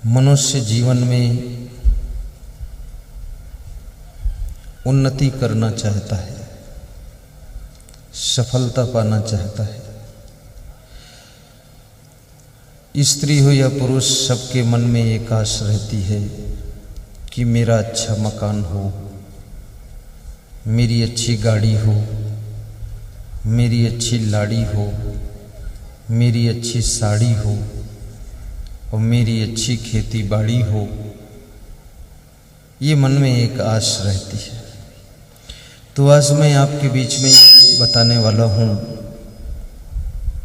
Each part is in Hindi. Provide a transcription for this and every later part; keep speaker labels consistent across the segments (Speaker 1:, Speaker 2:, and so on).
Speaker 1: मनुष्य जीवन में उन्नति करना चाहता है, सफलता पाना चाहता है। स्त्री हो या पुरुष, सबके मन में एक आस रहती है कि मेरा अच्छा मकान हो, मेरी अच्छी गाड़ी हो, मेरी अच्छी लाड़ी हो, मेरी अच्छी साड़ी हो और मेरी अच्छी खेती बाड़ी हो। ये मन में एक आस रहती है। तो आज मैं आपके बीच में बताने वाला हूँ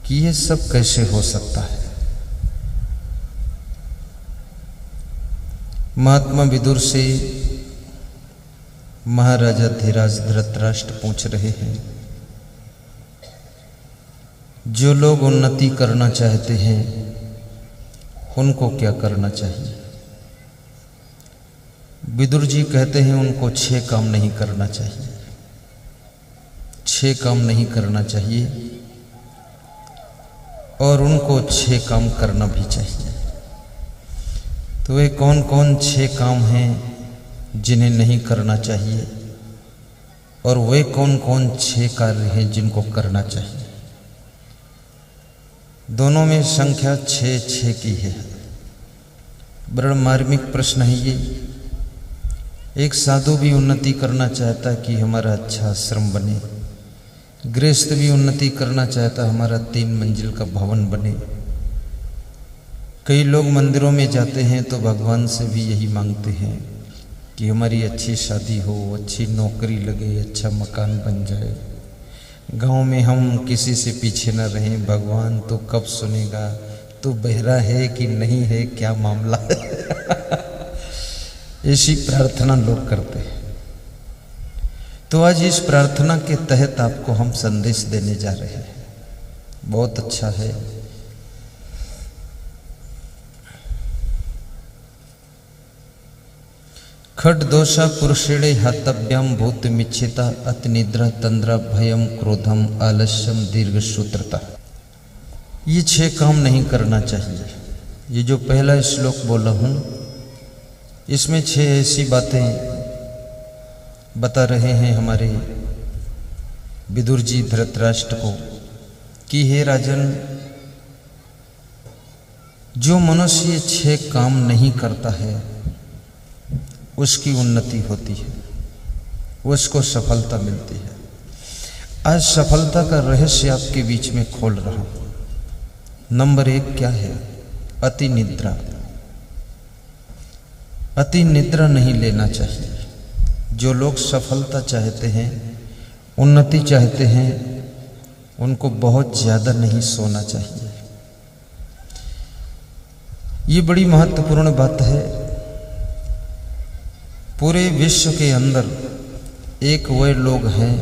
Speaker 1: कि ये सब कैसे हो सकता है। महात्मा विदुर से महाराजा धीराज धृतराष्ट्र पूछ रहे हैं, जो लोग उन्नति करना चाहते हैं उनको क्या करना चाहिए। विदुर जी कहते हैं उनको 6 काम नहीं करना चाहिए। 6 काम नहीं करना चाहिए और उनको 6 काम करना भी चाहिए। तो वे कौन कौन 6 काम हैं जिन्हें नहीं करना चाहिए और वे कौन कौन 6 कार्य हैं जिनको करना चाहिए। दोनों में संख्या 6 की है। बड़ा मार्मिक प्रश्न है ये। एक साधु भी उन्नति करना चाहता है कि हमारा अच्छा आश्रम बने, गृहस्थ भी उन्नति करना चाहता है हमारा 3 मंजिल का भवन बने। कई लोग मंदिरों में जाते हैं तो भगवान से भी यही मांगते हैं कि हमारी अच्छी शादी हो, अच्छी नौकरी लगे, अच्छा मकान बन जाए, गांव में हम किसी से पीछे न रहें। भगवान तो कब सुनेगा, तू बहरा है कि नहीं है, क्या मामला है। ऐसी प्रार्थना लोग करते हैं। तो आज इस प्रार्थना के तहत आपको हम संदेश देने जा रहे हैं। बहुत अच्छा है। खड दोषा पुरुषेणे हतव्यम भूत मिच्छिता अति निद्रा तंद्रा भयम क्रोधम आलस्यम दीर्घ सूत्रता। ये 6 काम नहीं करना चाहिए। ये जो पहला श्लोक बोला हूँ इसमें 6 ऐसी बातें बता रहे हैं हमारे विदुर जी धृतराष्ट्र को कि हे राजन, जो मनुष्य ये 6 काम नहीं करता है उसकी उन्नति होती है, उसको सफलता मिलती है। आज सफलता का रहस्य आपके बीच में खोल रहा हूं। नंबर 1 क्या है? अति निद्रा। अति निद्रा नहीं लेना चाहिए। जो लोग सफलता चाहते हैं, उन्नति चाहते हैं, उनको बहुत ज्यादा नहीं सोना चाहिए। ये बड़ी महत्वपूर्ण बात है। पूरे विश्व के अंदर एक वे लोग हैं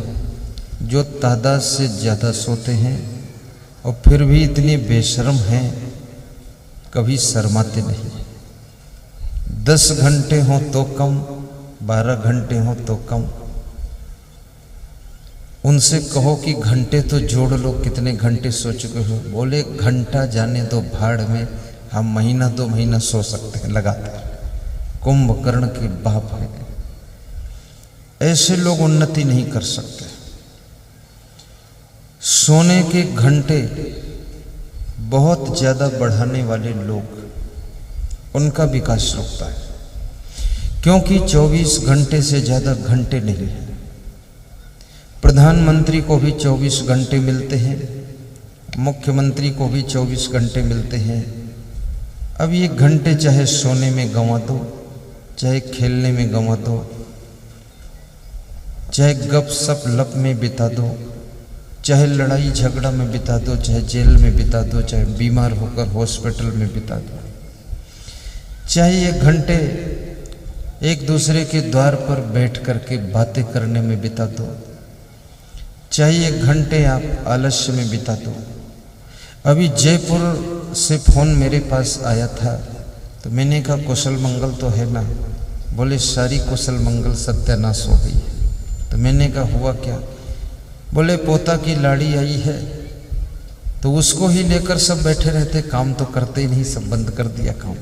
Speaker 1: जो तादाद से ज़्यादा सोते हैं और फिर भी इतने बेशर्म हैं, कभी शर्माते नहीं। 10 घंटे हो तो कम, 12 घंटे हो तो कम। उनसे कहो कि घंटे तो जोड़ लो, कितने घंटे सो चुके हो। बोले घंटा जाने दो भाड़ में, हम महीना 2 महीना सो सकते हैं लगातार। कुंभकर्ण के बाप है। ऐसे लोग उन्नति नहीं कर सकते। सोने के घंटे बहुत ज्यादा बढ़ाने वाले लोग, उनका विकास रुकता है, क्योंकि 24 घंटे से ज्यादा घंटे नहीं है। प्रधानमंत्री को भी 24 घंटे मिलते हैं, मुख्यमंत्री को भी 24 घंटे मिलते हैं। अब ये घंटे चाहे सोने में गंवा दो, चाहे खेलने में गंवा दो, चाहे गप सप लप में बिता दो, चाहे लड़ाई झगड़ा में बिता दो, चाहे जेल में बिता दो, चाहे बीमार होकर हॉस्पिटल में बिता दो, चाहे ये घंटे एक दूसरे के द्वार पर बैठ करके बातें करने में बिता दो, चाहे ये घंटे आप आलस्य में बिता दो। अभी जयपुर से फोन मेरे पास आया था तो मैंने कहा कुशल मंगल तो है ना। बोले सारी कुशल मंगल सत्यानाश हो गई है। तो मैंने कहा हुआ क्या? बोले पोता की लाड़ी आई है तो उसको ही लेकर सब बैठे रहते, काम तो करते ही नहीं, सब बंद कर दिया काम।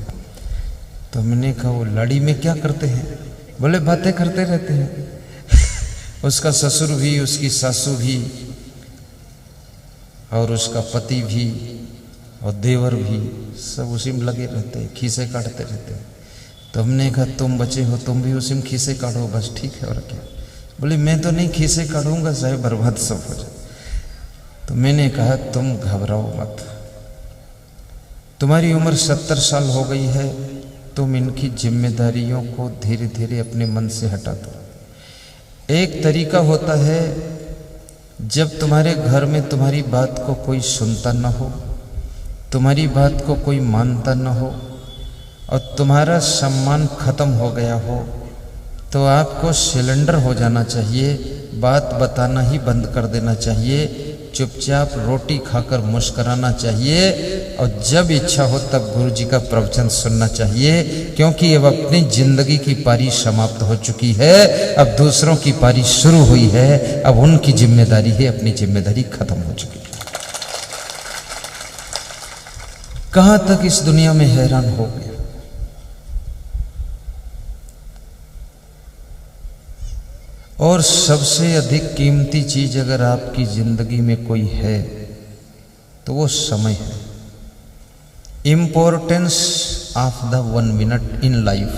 Speaker 1: तो हमने कहा वो लाड़ी में क्या करते हैं? बोले बातें करते रहते हैं। उसका ससुर भी, उसकी सासू भी, और उसका पति भी, और देवर भी, सब उसी में लगे रहते हैं, खीसे काटते रहते हैं। तो हमने कहा तुम बचे हो, तुम भी उसी में खीसे काटो, बस ठीक है और क्या। बोले मैं तो नहीं खीसे काटूंगा, चाहे बर्बाद सब हो जाए। तो मैंने कहा तुम घबराओ मत, तुम्हारी उम्र 70 साल हो गई है, तुम इनकी जिम्मेदारियों को धीरे धीरे अपने मन से हटा दो। एक तरीका होता है, जब तुम्हारे घर में तुम्हारी बात को कोई सुनता न हो, तुम्हारी बात को कोई मानता न हो, और तुम्हारा सम्मान खत्म हो गया हो, तो आपको सिलेंडर हो जाना चाहिए, बात बताना ही बंद कर देना चाहिए, चुपचाप रोटी खाकर मुस्कराना चाहिए, और जब इच्छा हो तब गुरु जी का प्रवचन सुनना चाहिए, क्योंकि अब अपनी जिंदगी की पारी समाप्त हो चुकी है, अब दूसरों की पारी शुरू हुई है, अब उनकी जिम्मेदारी है, अपनी जिम्मेदारी खत्म हो चुकी है। कहां तक इस दुनिया में हैरान हो गए। और सबसे अधिक कीमती चीज अगर आपकी जिंदगी में कोई है तो वो समय है। Importance of the 1 minute in life.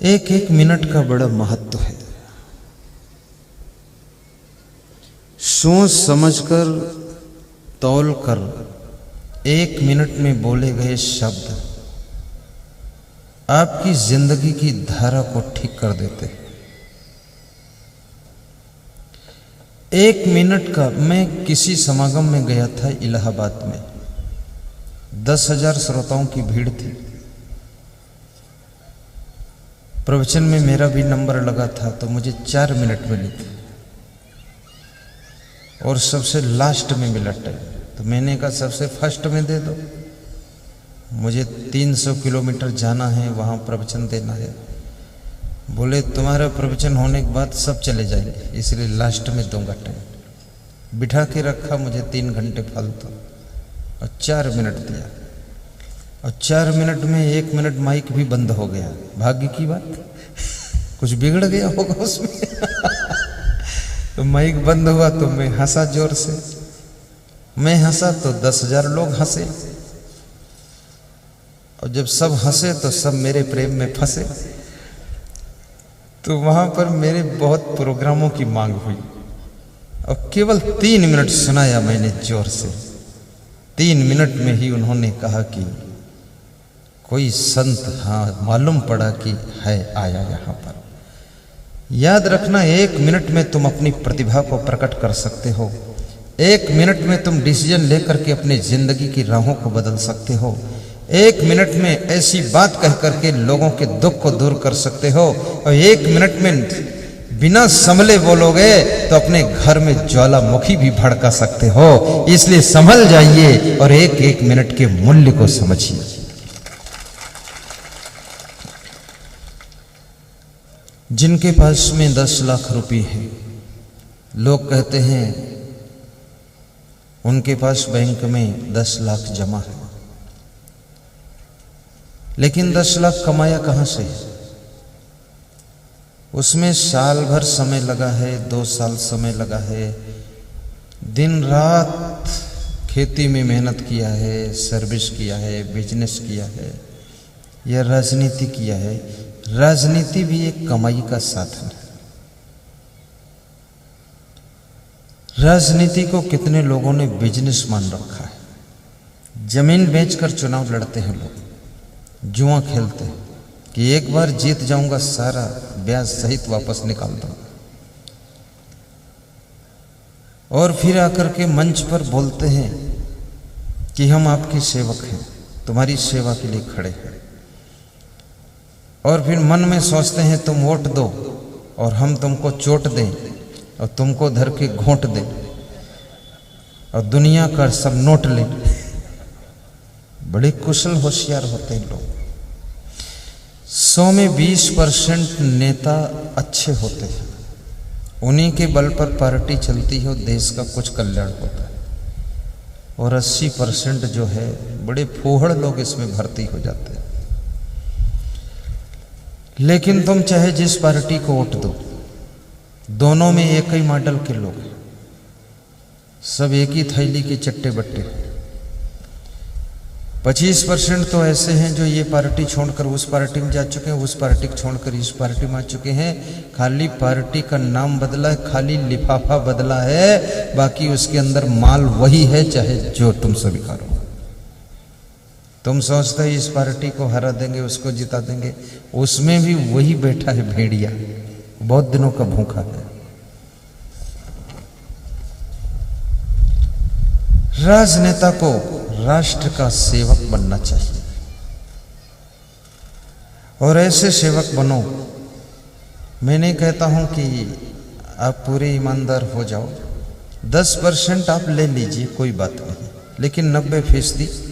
Speaker 1: एक एक मिनट का बड़ा महत्व है। सोच समझकर, तौल कर 1 मिनट में बोले गए शब्द आपकी जिंदगी की धारा को ठीक कर देते हैं। 1 मिनट का, मैं किसी समागम में गया था इलाहाबाद में, 10,000 श्रोताओं की भीड़ थी। प्रवचन में मेरा भी नंबर लगा था, तो मुझे 4 मिनट मिले थे और सबसे लास्ट में मिला टाइम। तो मैंने कहा सबसे फर्स्ट में दे दो, मुझे 300 किलोमीटर जाना है, वहाँ प्रवचन देना है। बोले तुम्हारा प्रवचन होने के बाद सब चले जाएंगे, इसलिए लास्ट में दूंगा टाइम। बिठा के रखा मुझे 3 घंटे फालतू, और 4 मिनट दिया, और 4 मिनट में 1 मिनट माइक भी बंद हो गया। भाग्य की बात, कुछ बिगड़ गया होगा उसमें। तो माइक बंद हुआ तो मैं हंसा जोर से, मैं हंसा तो 10,000 लोग हंसे, और जब सब हंसे तो सब मेरे प्रेम में फंसे। तो वहां पर मेरे बहुत प्रोग्रामों की मांग हुई, और केवल 3 मिनट सुनाया मैंने जोर से। 3 मिनट में ही उन्होंने कहा कि कोई संत, हाँ मालूम पड़ा कि है आया यहाँ पर। याद रखना, 1 मिनट में तुम अपनी प्रतिभा को प्रकट कर सकते हो। 1 मिनट में तुम डिसीजन लेकर के अपनी जिंदगी की राहों को बदल सकते हो। 1 मिनट में ऐसी बात कह करके लोगों के दुख को दूर कर सकते हो, और 1 मिनट में बिना संभले बोलोगे तो अपने घर में ज्वालामुखी भी भड़का सकते हो। इसलिए संभल जाइए और 1-1 मिनट के मूल्य को समझिए। जिनके पास में 10 लाख रुपए हैं, लोग कहते हैं उनके पास बैंक में 10 लाख जमा है, लेकिन 10 लाख कमाया कहां से? उसमें साल भर समय लगा है, 2 साल समय लगा है, दिन रात खेती में मेहनत किया है, सर्विस किया है, बिजनेस किया है, या राजनीति किया है। राजनीति भी एक कमाई का साधन है। राजनीति को कितने लोगों ने बिजनेस मान रखा है। जमीन बेचकर चुनाव लड़ते हैं लोग, जुआ खेलते हैं कि एक बार जीत जाऊंगा, सारा ब्याज सहित वापस निकाल दूंगा, और फिर आकर के मंच पर बोलते हैं कि हम आपके सेवक हैं, तुम्हारी सेवा के लिए खड़े हैं, और फिर मन में सोचते हैं तुम वोट दो और हम तुमको चोट दें और तुमको धर के घोंट दें और दुनिया का सब नोट लें। बड़े कुशल होशियार होते हैं लोग। 100 में 20% नेता अच्छे होते हैं, उन्हीं के बल पर पार्टी चलती है और देश का कुछ कल्याण होता है। और 80% जो है बड़े फूहड़ लोग इसमें भर्ती हो जाते हैं। लेकिन तुम चाहे जिस पार्टी को वोट दो, दोनों में एक ही मॉडल के लोग, सब एक ही थैली के चट्टे बट्टे। 25% तो ऐसे हैं जो ये पार्टी छोड़कर उस पार्टी में जा चुके हैं, उस पार्टी को छोड़कर इस पार्टी में आ चुके हैं। खाली पार्टी का नाम बदला है, खाली लिफाफा बदला है, बाकी उसके अंदर माल वही है, चाहे जो तुम सभी करो। तुम सोचते हो इस पार्टी को हरा देंगे, उसको जिता देंगे, उसमें भी वही बैठा है भेड़िया, बहुत दिनों का भूखा है। राजनेता को राष्ट्र का सेवक बनना चाहिए, और ऐसे सेवक बनो। मैं नहीं कहता हूं कि आप पूरे ईमानदार हो जाओ, 10% आप ले लीजिए, कोई बात नहीं, लेकिन 90%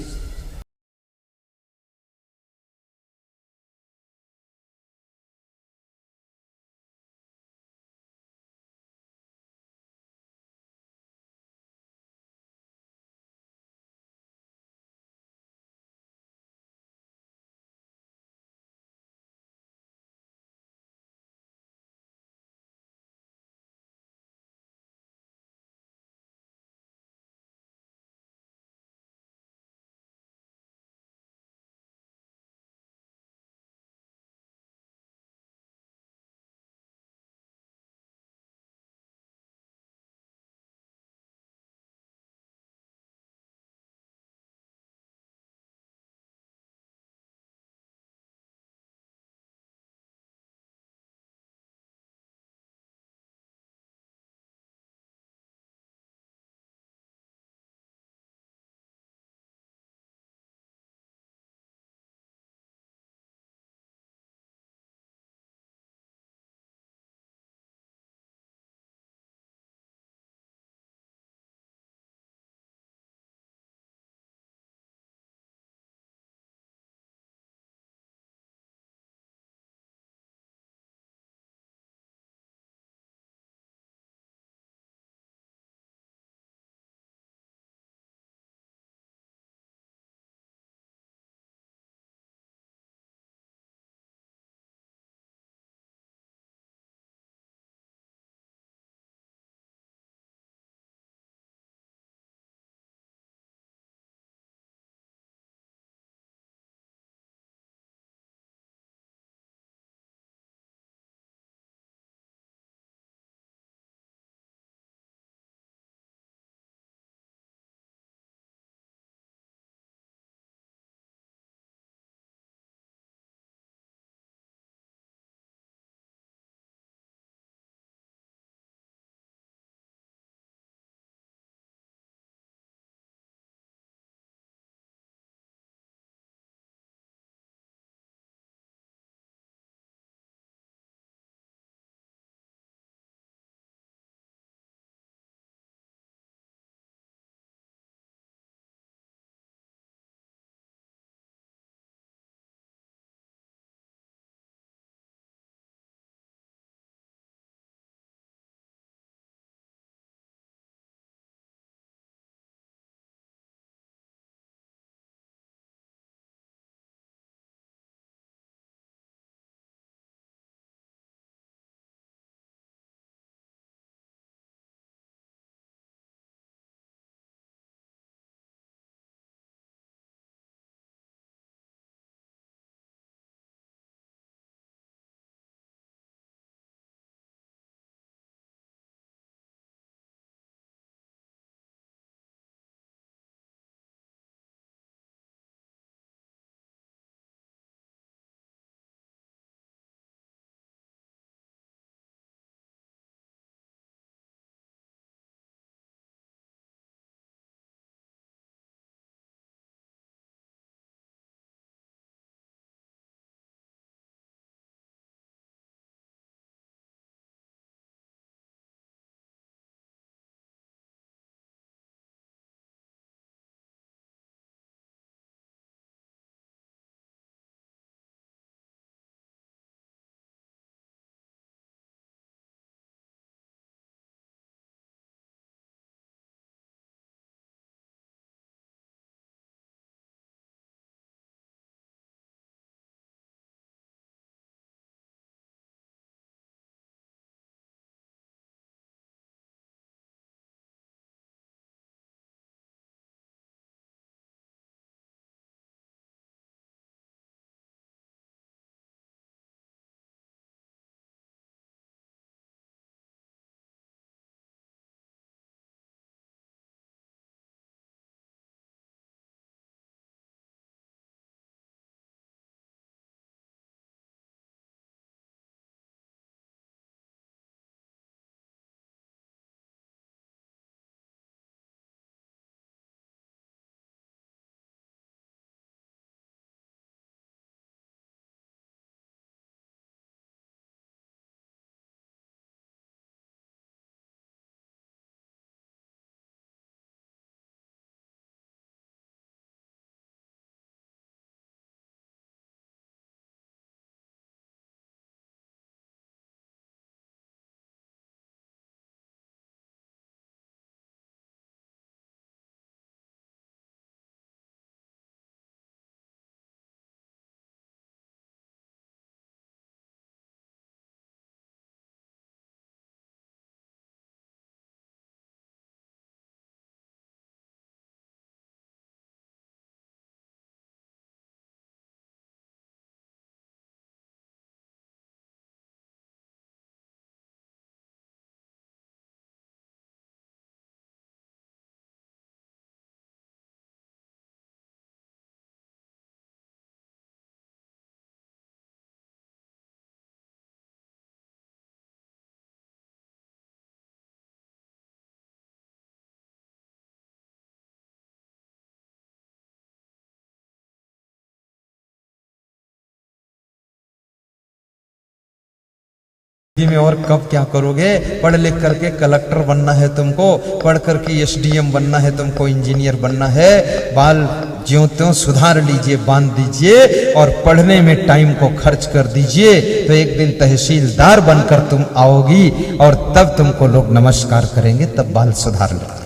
Speaker 1: में और कब क्या करोगे? पढ़ लिख करके कलेक्टर बनना है तुमको, पढ़ करके एसडीएम बनना है तुमको, इंजीनियर बनना है। बाल ज्यों त्यों सुधार लीजिए, बांध दीजिए और पढ़ने में टाइम को खर्च कर दीजिए, तो एक दिन तहसीलदार बनकर तुम आओगी और तब तुमको लोग नमस्कार करेंगे, तब बाल सुधार लो।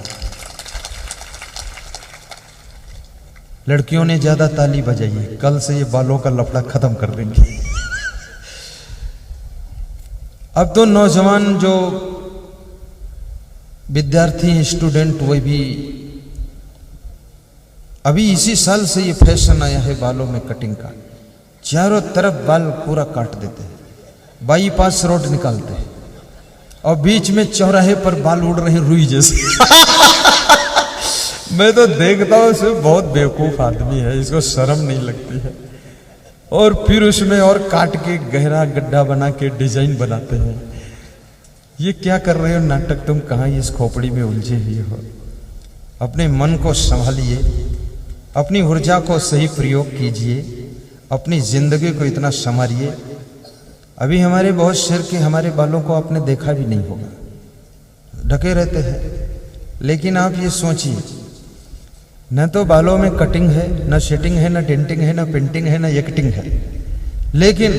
Speaker 1: लड़कियों ने ज्यादा ताली बजाई, कल से ये बालों का लफड़ा खत्म कर देंगे। अब तो नौजवान जो विद्यार्थी हैं, स्टूडेंट, वो भी अभी इसी साल से ये फैशन आया है बालों में कटिंग का। चारों तरफ बाल पूरा काट देते हैं, बाईपास रोड निकालते हैं और बीच में चौराहे पर बाल उड़ रहे हैं रुई जैसे। मैं तो देखता हूं उसमें बहुत बेवकूफ आदमी है, इसको शर्म नहीं लगती है, और फिर उसमें और काट के गहरा गड्ढा बना के डिजाइन बनाते हैं। ये क्या कर रहे हो नाटक? तुम कहां इस खोपड़ी में उलझे हुए हो? अपने मन को संभालिए, अपनी ऊर्जा को सही प्रयोग कीजिए, अपनी जिंदगी को इतना संवारिए। अभी हमारे बहुत शहर के हमारे बालों को आपने देखा भी नहीं होगा, ढके रहते हैं, लेकिन आप ये सोचिए, न तो बालों में कटिंग है, न सेटिंग है, न डेंटिंग है, न पेंटिंग है, न एक्टिंग है, लेकिन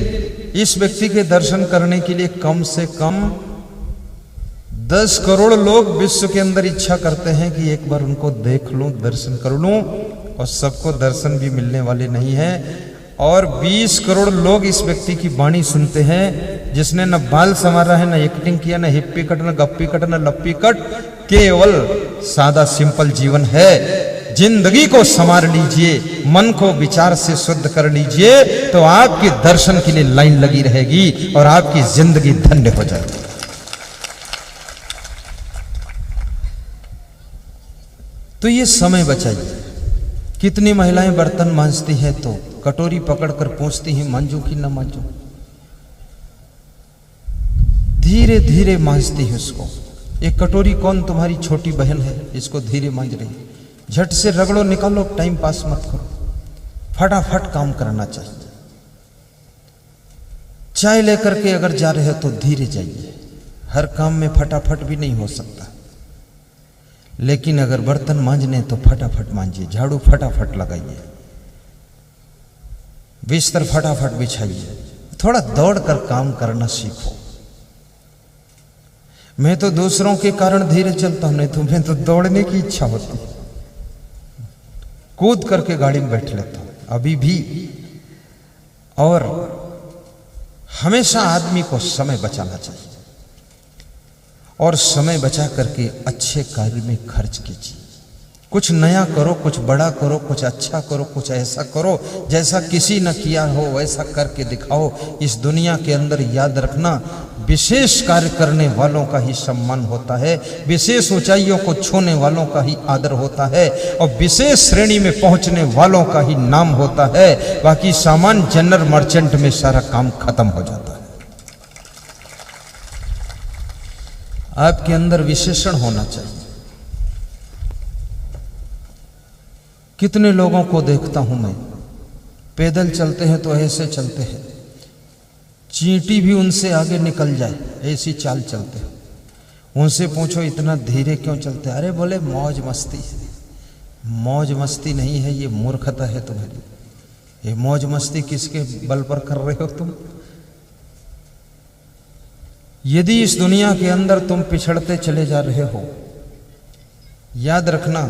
Speaker 1: इस व्यक्ति के दर्शन करने के लिए कम से कम 10 करोड़ लोग विश्व के अंदर इच्छा करते हैं कि एक बार उनको देख लूं, दर्शन कर लूं, और सबको दर्शन भी मिलने वाले नहीं है। और 20 करोड़ लोग इस व्यक्ति की वाणी सुनते हैं, जिसने न बाल संवारा है, न एक्टिंग किया, न हिप्पी कट, न गप्पी कट, न लप्पी कट, केवल सादा सिंपल जीवन है। जिंदगी को संवार लीजिए, मन को विचार से शुद्ध कर लीजिए, तो आपके दर्शन के लिए लाइन लगी रहेगी और आपकी जिंदगी धन्य हो जाएगी। तो ये समय बचाइए। कितनी महिलाएं बर्तन मांजती हैं तो कटोरी पकड़कर पूछती हैं मांजू कि ना मांजू, धीरे धीरे मांजती है उसको। एक कटोरी कौन तुम्हारी छोटी बहन है, इसको धीरे मांज रही, झट से रगड़ो, निकालो, टाइम पास मत करो, फटाफट काम करना चाहिए। चाय लेकर के अगर जा रहे हो तो धीरे जाइए, हर काम में फटाफट भी नहीं हो सकता, लेकिन अगर बर्तन मांजने तो फटाफट मांजिए, झाड़ू फटाफट लगाइए, बिस्तर फटाफट बिछाइए, थोड़ा दौड़ कर काम करना सीखो। मैं तो दूसरों के कारण धीरे चलता हूं, नहीं तो मैं तो दौड़ने की इच्छा होती, कूद करके गाड़ी में बैठ लेता हूं अभी भी। और हमेशा आदमी को समय बचाना चाहिए और समय बचा करके अच्छे कार्य में खर्च कीजिए। कुछ नया करो, कुछ बड़ा करो, कुछ अच्छा करो, कुछ ऐसा करो जैसा किसी न किया हो, वैसा करके दिखाओ। इस दुनिया के अंदर याद रखना, विशेष कार्य करने वालों का ही सम्मान होता है, विशेष ऊंचाइयों को छूने वालों का ही आदर होता है, और विशेष श्रेणी में पहुंचने वालों का ही नाम होता है। बाकी सामान जनरल मर्चेंट में सारा काम खत्म हो जाता है। आपके अंदर विशेषण होना चाहिए। कितने लोगों को देखता हूं मैं, पैदल चलते हैं तो ऐसे चलते हैं, चींटी भी उनसे आगे निकल जाए ऐसी चाल चलते हैं। उनसे पूछो इतना धीरे क्यों चलते? अरे बोले मौज मस्ती। मौज मस्ती नहीं है, ये मूर्खता है तुम्हारी। ये मौज मस्ती किसके बल पर कर रहे हो तुम? यदि इस दुनिया के अंदर तुम पिछड़ते चले जा रहे हो, याद रखना,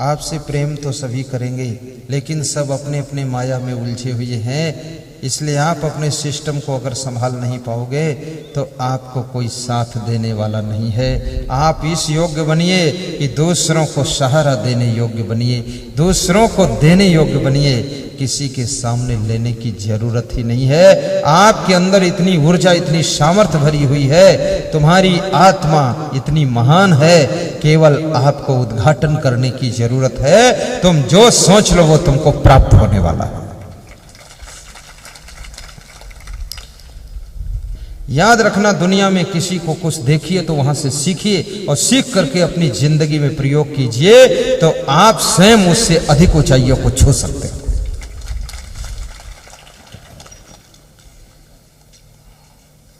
Speaker 1: आपसे प्रेम तो सभी करेंगे, लेकिन सब अपने अपने माया में उलझे हुए हैं। इसलिए आप अपने सिस्टम को अगर संभाल नहीं पाओगे तो आपको कोई साथ देने वाला नहीं है। आप इस योग्य बनिए कि दूसरों को सहारा देने योग्य बनिए, दूसरों को देने योग्य बनिए, किसी के सामने लेने की जरूरत ही नहीं है। आपके अंदर इतनी ऊर्जा, इतनी सामर्थ्य भरी हुई है, तुम्हारी आत्मा इतनी महान है, केवल आपको उद्घाटन करने की जरूरत है। तुम जो सोच लो वो तुमको प्राप्त होने वाला है। याद रखना, दुनिया में किसी को कुछ देखिए तो वहां से सीखिए और सीख करके अपनी जिंदगी में प्रयोग कीजिए, तो आप स्वयं उससे अधिक ऊंचाइयों को छू सकते हैं।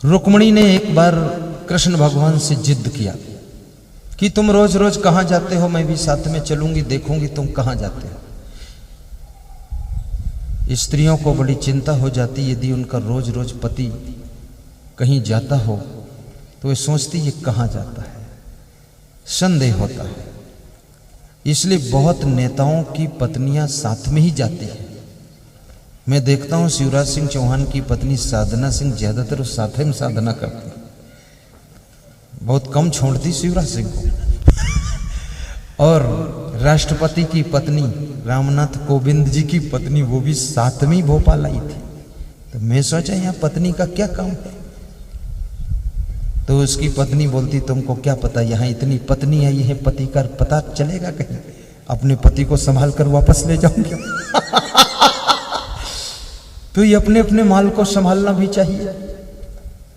Speaker 1: रुक्मिणी ने एक बार कृष्ण भगवान से जिद किया कि तुम रोज रोज कहां जाते हो, मैं भी साथ में चलूंगी, देखूंगी तुम कहां जाते हो। स्त्रियों को बड़ी चिंता हो जाती यदि उनका रोज रोज पति कहीं जाता हो तो वे सोचती ये कहां जाता है, संदेह होता है। इसलिए बहुत नेताओं की पत्नियां साथ में ही जाती है। मैं देखता हूं शिवराज सिंह चौहान की पत्नी साधना सिंह ज्यादातर उस साथ में साधना करती, बहुत कम छोड़ती शिवराज सिंह को। और राष्ट्रपति की पत्नी रामनाथ कोविंद जी की पत्नी वो भी साथ में भोपाल आई थी। तो मैं सोचा यहाँ पत्नी का क्या काम है। तो उसकी पत्नी बोलती तुमको क्या पता, यहाँ इतनी पत्नी आई है, पति का पता चलेगा कहीं, अपने पति को संभाल कर वापस ले जाऊंगी। तो ये अपने अपने माल को संभालना भी चाहिए।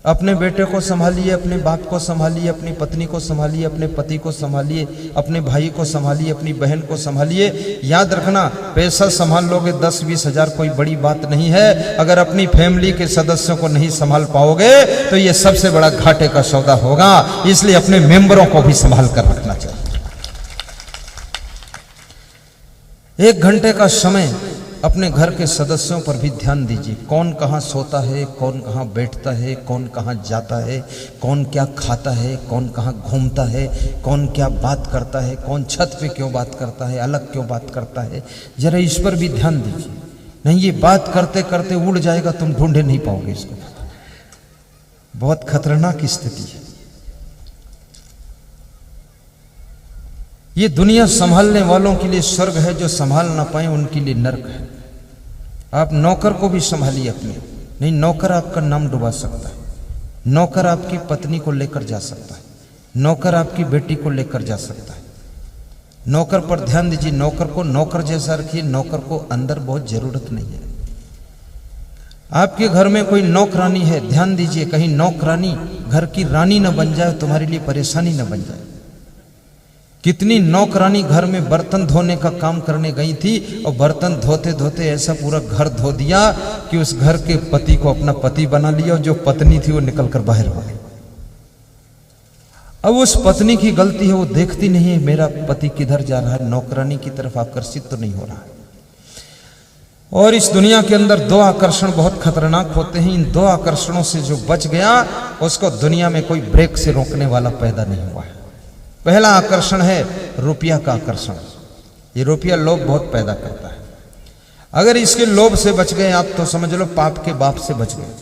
Speaker 1: अपने बेटे को संभालिए, अपने बाप को संभालिए, अपनी पत्नी को संभालिए, अपने पति को संभालिए, अपने भाई को संभालिए, अपनी बहन को संभालिए। याद रखना, पैसा संभाल लोगे 10-20 हजार कोई बड़ी बात नहीं है। अगर अपनी फैमिली के सदस्यों को नहीं संभाल पाओगे तो ये सबसे बड़ा घाटे का सौदा होगा। इसलिए अपने मेंबरों को भी संभाल कर रखना चाहिए। 1 घंटे का समय अपने घर के सदस्यों पर भी ध्यान दीजिए। कौन कहाँ सोता है, कौन कहाँ बैठता है, कौन कहाँ जाता है, कौन क्या खाता है, कौन कहाँ घूमता है, कौन क्या बात करता है, कौन छत पे क्यों बात करता है, अलग क्यों बात करता है। जरा इस पर भी ध्यान दीजिए, नहीं ये बात करते करते उड़ जाएगा, तुम ढूंढे नहीं पाओगे इसको। बहुत खतरनाक स्थिति है। ये दुनिया संभालने वालों के लिए स्वर्ग है, जो संभाल ना पाए उनके लिए नरक है। आप नौकर को भी संभालिए अपने, नहीं नौकर आपका नाम डुबा सकता है, नौकर आपकी पत्नी को लेकर जा सकता है, नौकर आपकी बेटी को लेकर जा सकता है। नौकर पर ध्यान दीजिए, नौकर को नौकर जैसा रखिए, नौकर को अंदर बहुत जरूरत नहीं है। आपके घर में कोई नौकरानी है, ध्यान दीजिए कहीं नौकरानी घर की रानी न बन जाए, तुम्हारे लिए परेशानी न बन जाए। कितनी नौकरानी घर में बर्तन धोने का काम करने गई थी और बर्तन धोते धोते ऐसा पूरा घर धो दिया कि उस घर के पति को अपना पति बना लिया और जो पत्नी थी वो निकलकर बाहर हो गई। अब उस पत्नी की गलती है, वो देखती नहीं है मेरा पति किधर जा रहा है, नौकरानी की तरफ आकर्षित तो नहीं हो रहा है। और इस दुनिया के अंदर 2 आकर्षण बहुत खतरनाक होते हैं। इन 2 आकर्षणों से जो बच गया उसको दुनिया में कोई ब्रेक से रोकने वाला पैदा नहीं हुआ है। पहला आकर्षण है रुपया का आकर्षण। ये रुपया लोभ बहुत पैदा करता है। अगर इसके लोभ से बच गए आप तो समझ लो पाप के बाप से बच गए।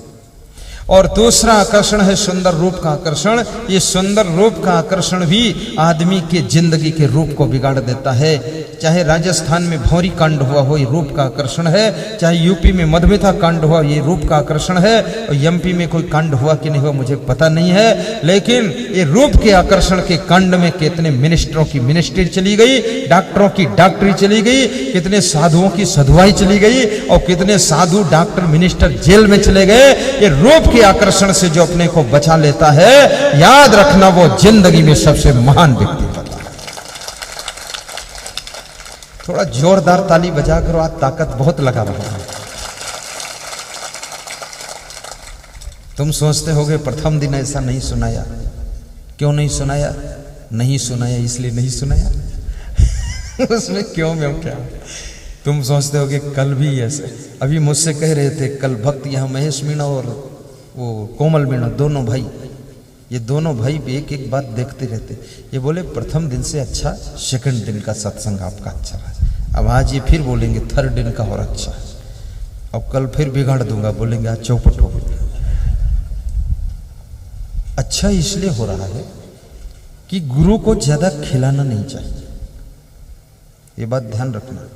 Speaker 1: और दूसरा आकर्षण है सुंदर रूप का आकर्षण। ये सुंदर रूप का आकर्षण भी आदमी के जिंदगी के रूप को बिगाड़ देता है। चाहे राजस्थान में भौरी कांड हुआ हो, ये रूप का आकर्षण है। चाहे यूपी में मधुमिता कांड हुआ, ये रूप का आकर्षण है। और एमपी में कोई कांड हुआ कि नहीं हुआ मुझे पता नहीं है, लेकिन ये रूप के आकर्षण के कांड में कितने मिनिस्टरों की मिनिस्ट्री चली गई, डॉक्टरों की डॉक्टरी चली गई, कितने साधुओं की साधुआई चली गई और कितने साधु डॉक्टर मिनिस्टर जेल में चले गए। ये रूप के आकर्षण से जो अपने को बचा लेता है, याद रखना वो जिंदगी में सबसे महान व्यक्ति बनता है। थोड़ा जोरदार ताली बजा करो, आज ताकत बहुत लगा रहा है। तुम सोचते होगे प्रथम दिन ऐसा नहीं सुनाया। क्यों नहीं सुनाया? नहीं सुनाया इसलिए नहीं सुनाया। उसमें क्यों मैं क्या? तुम सोचते होगे कल भी ऐसे, अभी मुझसे कह रहे थे कल भक्त यहाँ महेश मीणा और वो कोमल मीणा दोनों भाई, ये दोनों भाई भी एक एक बात देखते रहते। ये बोले प्रथम दिन से अच्छा सेकंड दिन का सत्संग आपका अच्छा रहा। अब आज ये फिर बोलेंगे थर्ड दिन का और अच्छा। अब कल फिर बिगाड़ दूंगा, बोलेंगे आज चौपट हो गया। अच्छा इसलिए हो रहा है कि गुरु को ज्यादा खिलाना नहीं चाहिए, ये बात ध्यान रखना।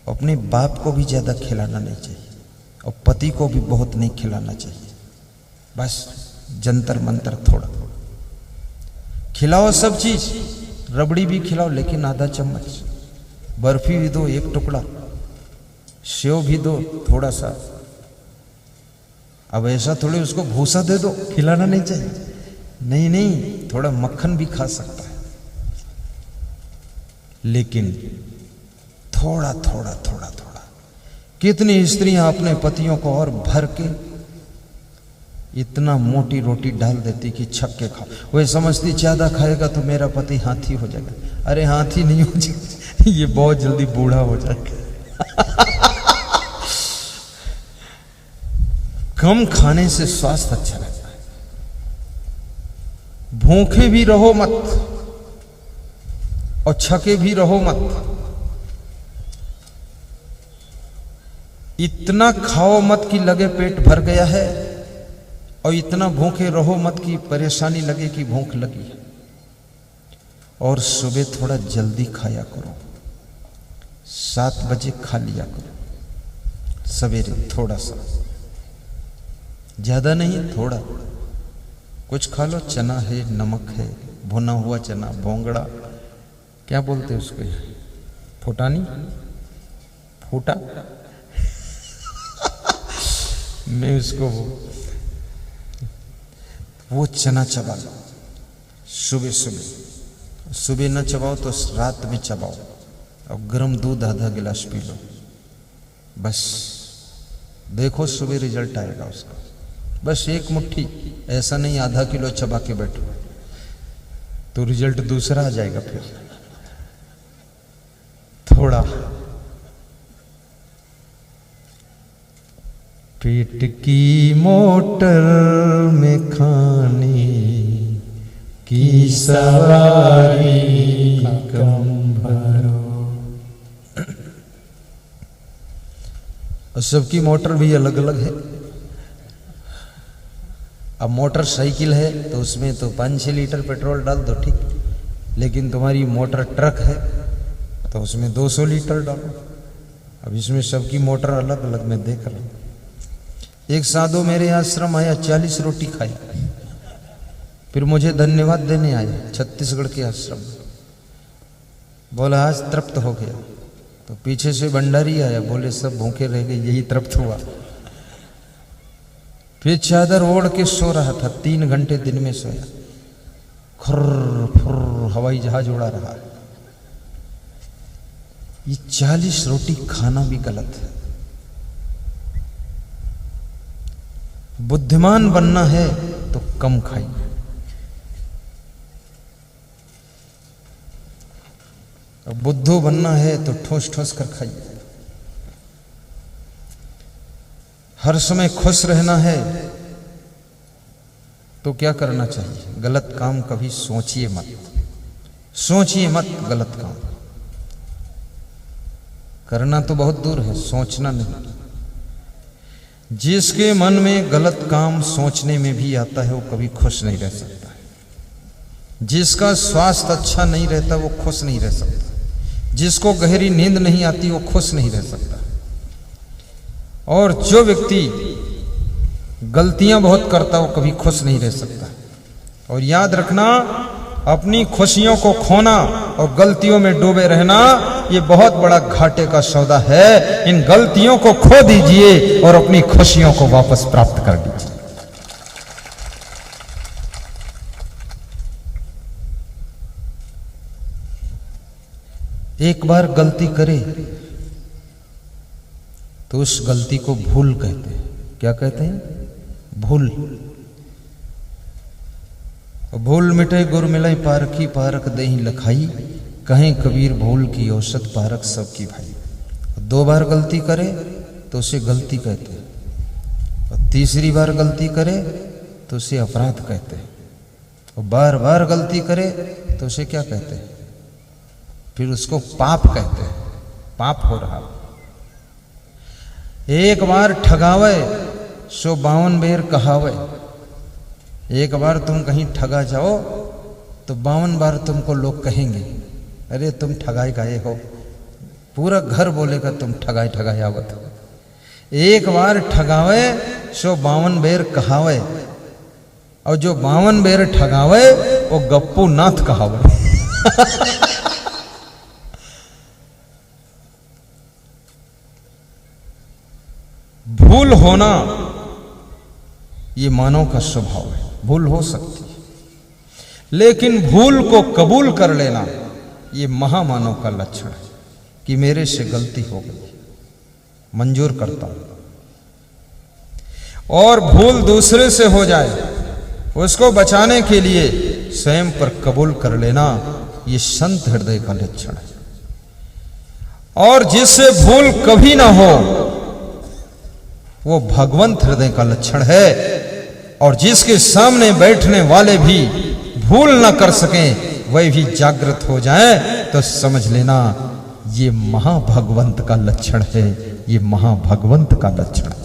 Speaker 1: अपने बाप को भी ज्यादा खिलाना नहीं चाहिए और पति को भी बहुत नहीं खिलाना चाहिए। बस जंतर मंतर थोड़ा खिलाओ, सब चीज, रबड़ी भी खिलाओ लेकिन आधा चम्मच, बर्फी भी दो 1 टुकड़ा, सेव भी दो थोड़ा सा। अब ऐसा थोड़े उसको भूसा दे दो, खिलाना नहीं चाहिए। नहीं नहीं, थोड़ा मक्खन भी खा सकता है, लेकिन थोड़ा थोड़ा थोड़ा थोड़ा। कितनी स्त्रियां अपने पतियों को और भर के इतना मोटी रोटी डाल देती कि छक के खाओ। वह समझती ज्यादा खाएगा तो मेरा पति हाथी हो जाएगा। अरे हाथी नहीं हो जाएगा, ये बहुत जल्दी बूढ़ा हो जाएगा। कम खाने से स्वास्थ्य अच्छा रहता है। भूखे भी रहो मत और छके भी रहो मत। इतना खाओ मत कि लगे पेट भर गया है, और इतना भूखे रहो मत कि परेशानी लगे कि भूख लगी है। और सुबह थोड़ा जल्दी खाया करो, 7 बजे खा लिया करो सवेरे, थोड़ा सा, ज्यादा नहीं, थोड़ा कुछ खा लो। चना है, नमक है, भुना हुआ चना, भोंगड़ा, क्या बोलते हैं उसको, फुटानी, फूटा मैं उसको वो चना चबा लो सुबह सुबह। सुबह न चबाओ तो रात में चबाओ, और गर्म दूध आधा गिलास पी लो। बस देखो सुबह रिजल्ट आएगा उसका। बस एक मुट्ठी, ऐसा नहीं आधा किलो चबा के बैठो तो रिजल्ट दूसरा आ जाएगा। फिर थोड़ा पेट की मोटर में खाने की सवारी कम भरो। और सबकी मोटर भी अलग अलग है। अब मोटर साइकिल है तो उसमें तो 5-6 लीटर पेट्रोल डाल दो, ठीक। लेकिन तुम्हारी मोटर ट्रक है तो उसमें 200 लीटर डालो। अब इसमें सबकी मोटर अलग अलग मैं देख रहा हूँ। एक साधु मेरे आश्रम आया, 40 रोटी खाई, फिर मुझे धन्यवाद देने आया छत्तीसगढ़ के आश्रम। बोला आज तृप्त हो गया। तो पीछे से भंडारी आया, बोले सब भूखे रह गए, यही तृप्त हुआ। फिर चादर ओढ़ के सो रहा था, 3 घंटे दिन में सोया। खुर्र फुर्र हवाई जहाज उड़ा रहा। ये 40 रोटी खाना भी गलत है। बुद्धिमान बनना है तो कम खाइए। और बुद्धू बनना है तो ठोस ठोस कर खाइए। हर समय खुश रहना है तो क्या करना चाहिए? गलत काम कभी सोचिए मत, सोचिए मत गलत काम। करना तो बहुत दूर है, सोचना नहीं। जिसके मन में गलत काम सोचने में भी आता है वो कभी खुश नहीं रह सकता। जिसका स्वास्थ्य अच्छा नहीं रहता वो खुश नहीं रह सकता। जिसको गहरी नींद नहीं आती वो खुश नहीं रह सकता। और जो व्यक्ति गलतियां बहुत करता वो कभी खुश नहीं रह सकता। और याद रखना, अपनी खुशियों को खोना और गलतियों में डूबे रहना ये बहुत बड़ा घाटे का सौदा है। इन गलतियों को खो दीजिए और अपनी खुशियों को वापस प्राप्त कर दीजिए। एक बार गलती करे तो उस गलती को भूल कहते हैं। क्या कहते हैं? भूल। भूल मिटे गुर मिलाई पारखी, पारख देहि लखाई, कहें कबीर भूल की औसत पारख सबकी भाई। 2 बार गलती करे तो उसे गलती कहते हैं, और तीसरी बार गलती करे तो उसे अपराध कहते हैं, और बार बार गलती करे तो उसे क्या कहते हैं? फिर उसको पाप कहते हैं। पाप हो रहा। एक बार ठगावे सो 52 बेर कहावे। एक बार तुम कहीं ठगा जाओ तो 52 बार तुमको लोग कहेंगे अरे तुम ठगाए गए हो। पूरा घर बोलेगा तुम ठगाए ठगाए आवत हो। एक बार ठगावे सो 52 बेर कहावे, और जो 52 बेर ठगावे वो गप्पू नाथ कहावे। भूल होना ये मानव का स्वभाव है। भूल हो सकती है, लेकिन भूल को कबूल कर लेना ये महामानव का लक्षण है कि मेरे से गलती हो गई, मंजूर करता हूं। और भूल दूसरे से हो जाए, उसको बचाने के लिए स्वयं पर कबूल कर लेना, ये संत हृदय का लक्षण है। और जिससे भूल कभी ना हो वो भगवंत हृदय का लक्षण है। और जिसके सामने बैठने वाले भी भूल ना कर सकें, वह भी जागृत हो जाए, तो समझ लेना ये महाभगवंत का लक्षण है, ये महाभगवंत का लक्षण है।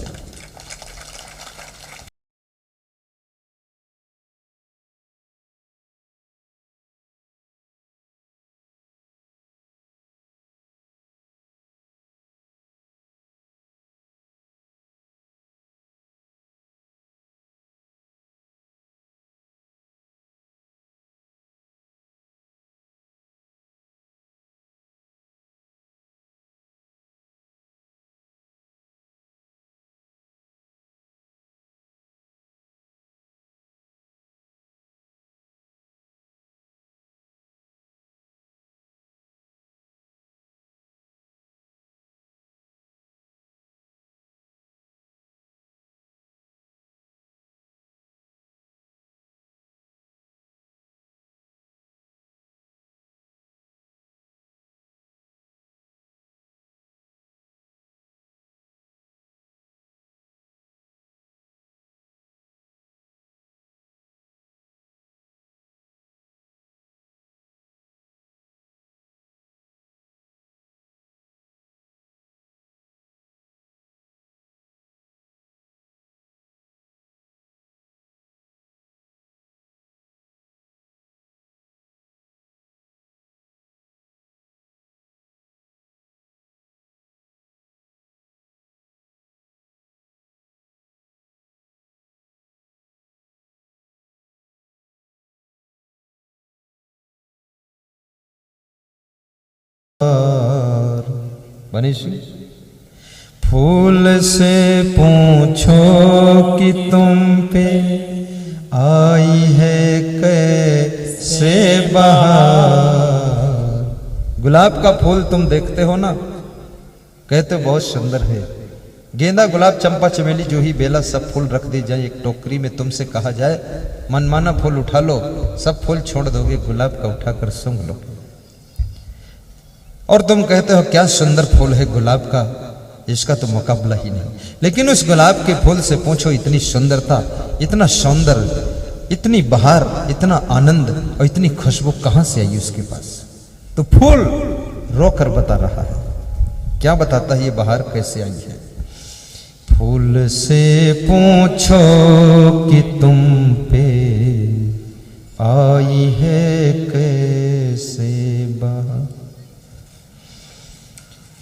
Speaker 1: बनीश, फूल से पूछो कि तुम पे आई है कैसे बहार। गुलाब का फूल तुम देखते हो ना, कहते हो बहुत सुंदर है। गेंदा, गुलाब, चंपा, चमेली, जूही, बेला सब फूल रख दी जाए एक टोकरी में, तुमसे कहा जाए मनमाना फूल उठा लो, सब फूल छोड़ दोगे, गुलाब का उठाकर सूंघ लो। और तुम कहते हो क्या सुंदर फूल है गुलाब का, इसका तो मुकाबला ही नहीं। लेकिन उस गुलाब के फूल से पूछो इतनी सुंदरता, इतना सौंदर्य, इतनी बहार, इतना आनंद और इतनी खुशबू कहां से आई उसके पास? तो फूल रोकर बता रहा है। क्या बताता है ये बहार कैसे आई है? फूल से पूछो कि तुम पे आई है कैसे बहार।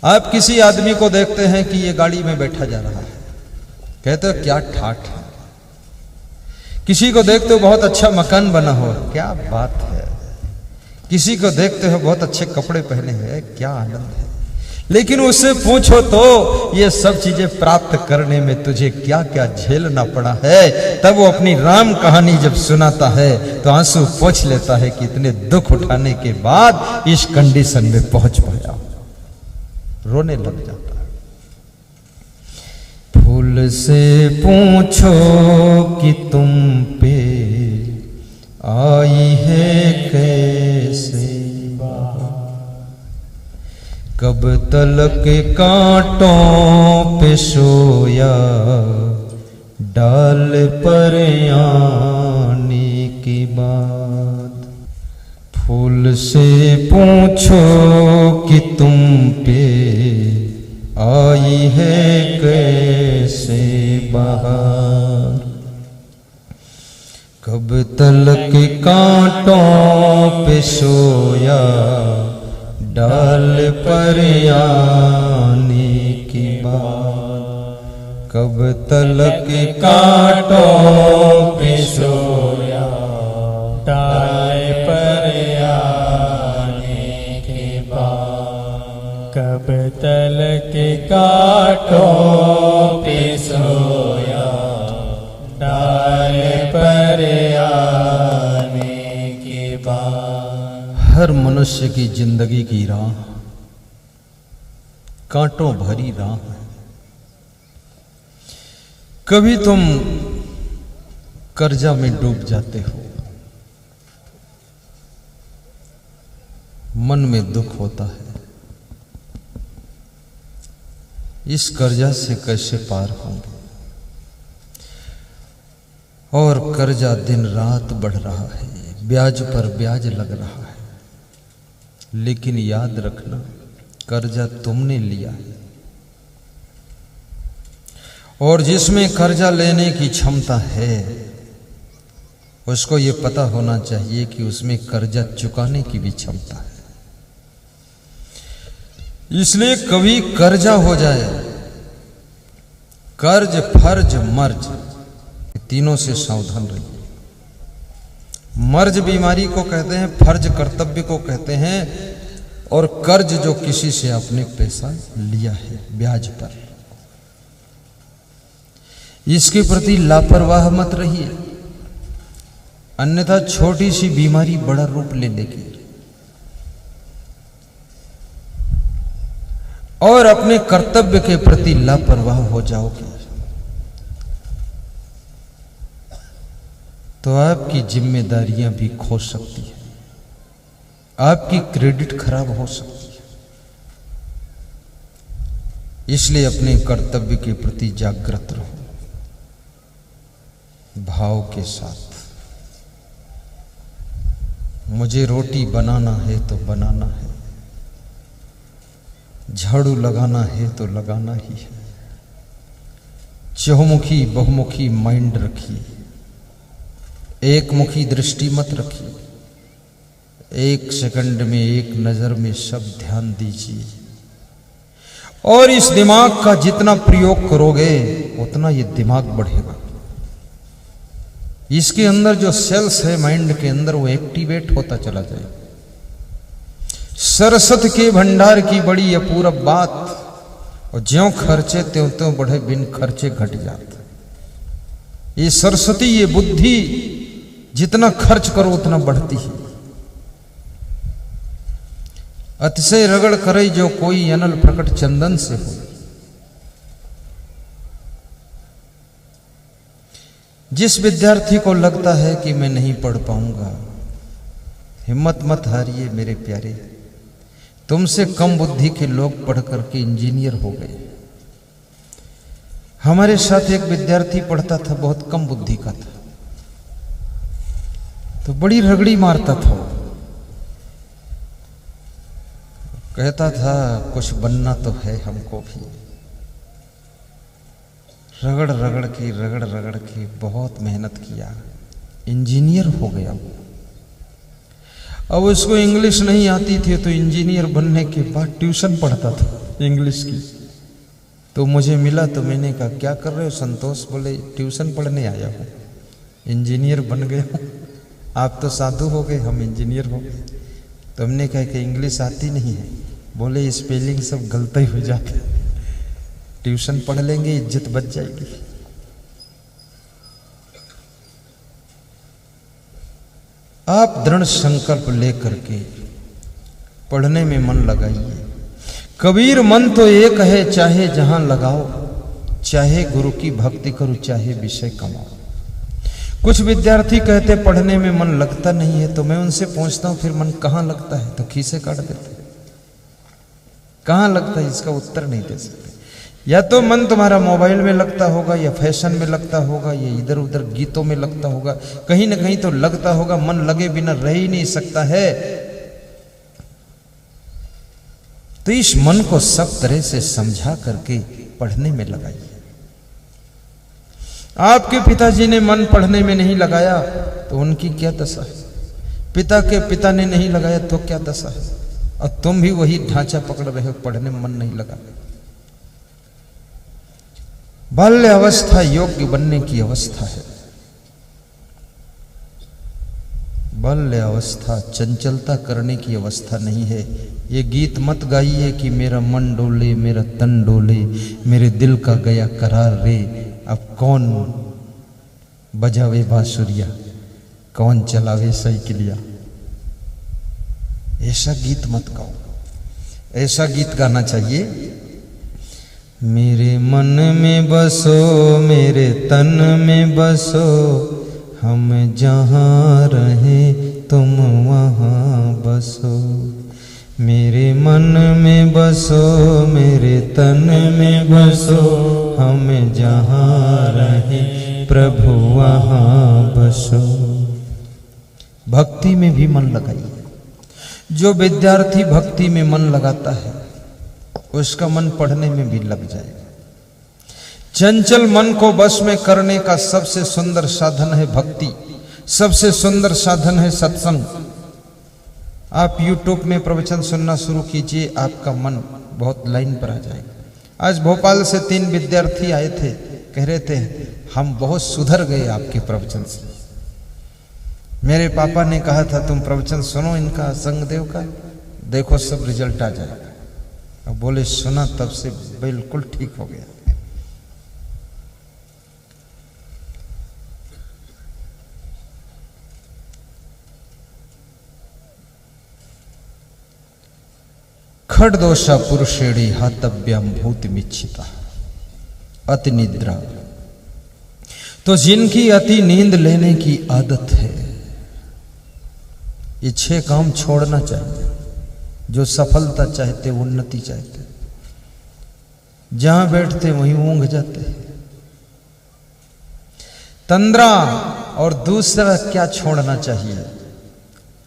Speaker 1: आप किसी आदमी को देखते हैं कि ये गाड़ी में बैठा जा रहा है, कहते हो क्या ठाठ है। किसी को देखते हो बहुत अच्छा मकान बना हो, क्या बात है। किसी को देखते हो बहुत अच्छे कपड़े पहने हुए, क्या आनंद है। लेकिन उससे पूछो तो ये सब चीजें प्राप्त करने में तुझे क्या क्या झेलना पड़ा है। तब वो अपनी राम कहानी जब सुनाता है तो आंसू पोंछ लेता है कि इतने दुख उठाने के बाद इस कंडीशन में पहुंच पाया, रोने लग जाता है। फूल से पूछो कि तुम पे आई है कैसे बहार। कब तलक कांटों पे सोया डाल पर आने के बाद। फूल से पूछो कि तुम पे आई है कैसे बहार। कब तलक कांटों पे सोया डाल पर आने के बाद। कब तलक कांटों पे सोया डाल पर आने के बाद।
Speaker 2: कब तलक कांटों पे सोया डाल पर आने के बाद।
Speaker 1: हर मनुष्य की जिंदगी की राह कांटों भरी राह है। कभी तुम कर्जा में डूब जाते हो, मन में दुख होता है, इस कर्जा से कैसे पार होंगे, और कर्जा दिन रात बढ़ रहा है, ब्याज पर ब्याज लग रहा है। लेकिन याद रखना, कर्जा तुमने लिया है, और जिसमें कर्जा लेने की क्षमता है उसको ये पता होना चाहिए कि उसमें कर्जा चुकाने की भी क्षमता है। इसलिए कभी कर्जा हो जाए, कर्ज फर्ज मर्ज, तीनों से सावधान रहिए। मर्ज बीमारी को कहते हैं, फर्ज कर्तव्य को कहते हैं, और कर्ज जो किसी से आपने पैसा लिया है ब्याज पर, इसके प्रति लापरवाह मत रहिए, अन्यथा छोटी सी बीमारी बड़ा रूप ले लेगी और अपने कर्तव्य के प्रति लापरवाह हो जाओगे तो आपकी जिम्मेदारियां भी खो सकती है, आपकी क्रेडिट खराब हो सकती है। इसलिए अपने कर्तव्य के प्रति जागृत रहो, भाव के साथ। मुझे रोटी बनाना है तो बनाना है, झाड़ू लगाना है तो लगाना ही है। चहुमुखी बहुमुखी माइंड रखिए, एक मुखी दृष्टि मत रखिए। एक सेकंड में, एक नजर में सब ध्यान दीजिए, और इस दिमाग का जितना प्रयोग करोगे उतना ये दिमाग बढ़ेगा। इसके अंदर जो सेल्स है माइंड के अंदर, वो एक्टिवेट होता चला जाएगा। सरसत के भंडार की बड़ी अपूर्व बात, और ज्यों खर्चे त्यों त्यों बढ़े, बिन खर्चे घट जाते। ये सरस्वती, ये बुद्धि जितना खर्च करो उतना बढ़ती है। अतिशय रगड़ करे जो कोई, अनल प्रकट चंदन से हो। जिस विद्यार्थी को लगता है कि मैं नहीं पढ़ पाऊंगा, हिम्मत मत हारिए मेरे प्यारे। तुमसे कम बुद्धि के लोग पढ़ करके इंजीनियर हो गए। हमारे साथ एक विद्यार्थी पढ़ता था, बहुत कम बुद्धि का था, तो बड़ी रगड़ी मारता था। कहता था कुछ बनना तो है हमको भी। रगड़ रगड़ के बहुत मेहनत किया, इंजीनियर हो गया वो। अब उसको इंग्लिश नहीं आती थी, तो इंजीनियर बनने के बाद ट्यूशन पढ़ता था इंग्लिश की। तो मुझे मिला तो मैंने कहा क्या कर रहे हो संतोष? बोले ट्यूशन पढ़ने आया हूँ, इंजीनियर बन गया हूँ। आप तो साधु हो गए, हम इंजीनियर हो गए। तो हमने कहा कि इंग्लिश आती नहीं है। बोले स्पेलिंग सब गलत ही हो जाते, ट्यूशन पढ़ लेंगे इज्जत बच जाएगी। आप दृढ़ संकल्प लेकर के पढ़ने में मन लगाइए। कबीर मन तो एक है, चाहे जहां लगाओ, चाहे गुरु की भक्ति करो, चाहे विषय कमाओ। कुछ विद्यार्थी कहते पढ़ने में मन लगता नहीं है, तो मैं उनसे पूछता हूं फिर मन कहां लगता है? तो खीसे काट देते। कहां लगता है इसका उत्तर नहीं दे सकते। या तो मन तुम्हारा मोबाइल में लगता होगा, या फैशन में लगता होगा, या इधर उधर गीतों में लगता होगा, कहीं ना कहीं तो लगता होगा। मन लगे बिना रह ही नहीं सकता है। तो इस मन को सब तरह से समझा करके पढ़ने में लगाइए। आपके पिताजी ने मन पढ़ने में नहीं लगाया तो उनकी क्या दशा है? पिता के पिता ने नहीं लगाया तो क्या दशा है? और तुम भी वही ढांचा पकड़ रहे हो, पढ़ने में मन नहीं लगा। बाल्य अवस्था योग्य बनने की अवस्था है। बाल्य अवस्था चंचलता करने की अवस्था नहीं है। ये गीत मत गाइए कि मेरा मन डोले, मेरा तन डोले, मेरे दिल का गया करार रे। अब कौन बजावे बांसुरिया, कौन चलावे साइकिलिया। ऐसा गीत मत गाओ। ऐसा गीत गाना चाहिए मेरे मन में बसो, मेरे तन में बसो, हम जहाँ रहें तुम वहाँ बसो। मेरे मन में बसो, मेरे तन में बसो, हम जहाँ रहें प्रभु वहाँ बसो। भक्ति में भी मन लगाइए। जो विद्यार्थी भक्ति में मन लगाता है उसका मन पढ़ने में भी लग जाएगा। चंचल मन को बस में करने का सबसे सुंदर साधन है भक्ति, सबसे सुंदर साधन है सत्संग। आप YouTube में प्रवचन सुनना शुरू कीजिए, आपका मन बहुत लाइन पर आ जाएगा। आज भोपाल से 3 विद्यार्थी आए थे, कह रहे थे हम बहुत सुधर गए आपके प्रवचन से। मेरे पापा ने कहा था तुम प्रवचन सुनो इनका, संगदेव का, देखो सब रिजल्ट आ जाएगा। अब बोले सुना तब से बिल्कुल ठीक हो गया। खड़दोषा पुरुषेणी हातव्यम भूतमिच्छिता अति निद्रा। तो जिनकी अति नींद लेने की आदत है, ये 6 काम छोड़ना चाहिए। जो सफलता चाहते, उन्नति चाहते, जहां बैठते वहीं ऊंघ जाते हैं। तंद्रा, और दूसरा क्या छोड़ना चाहिए?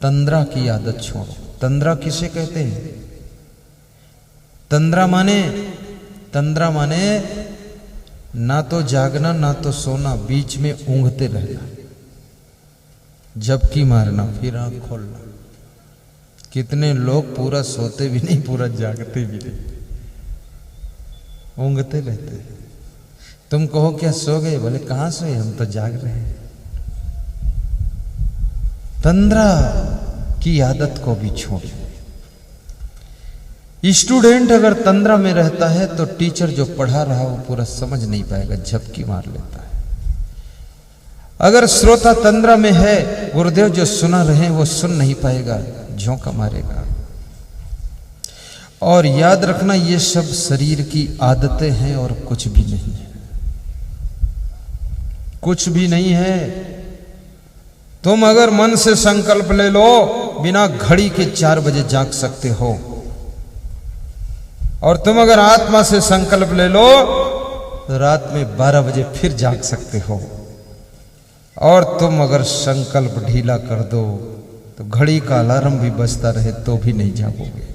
Speaker 1: तंद्रा की आदत छोड़ो। तंद्रा किसे कहते हैं? तंद्रा माने ना तो जागना ना तो सोना, बीच में ऊंघते रहना, झपकी मारना फिर आंख खोलना। कितने लोग पूरा सोते भी नहीं, पूरा जागते भी नहीं, ऊँघते रहते हैं। तुम कहो क्या सो गए? बोले कहाँ सोए, हम तो जाग रहे हैं। तंद्रा की आदत को भी छोड़ो। स्टूडेंट अगर तंद्रा में रहता है तो टीचर जो पढ़ा रहा वो पूरा समझ नहीं पाएगा, झपकी मार लेता है। अगर श्रोता तंद्रा में है, गुरुदेव जो सुना रहे वो सुन नहीं पाएगा, झोंका मारेगा। और याद रखना ये सब शरीर की आदतें हैं और कुछ भी नहीं है, कुछ भी नहीं है। तुम अगर मन से संकल्प ले लो, बिना घड़ी के 4 बजे जाग सकते हो। और तुम अगर आत्मा से संकल्प ले लो तो रात में 12 बजे फिर जाग सकते हो। और तुम अगर संकल्प ढीला कर दो तो घड़ी का अलार्म भी बजता रहे तो भी नहीं जागोगे।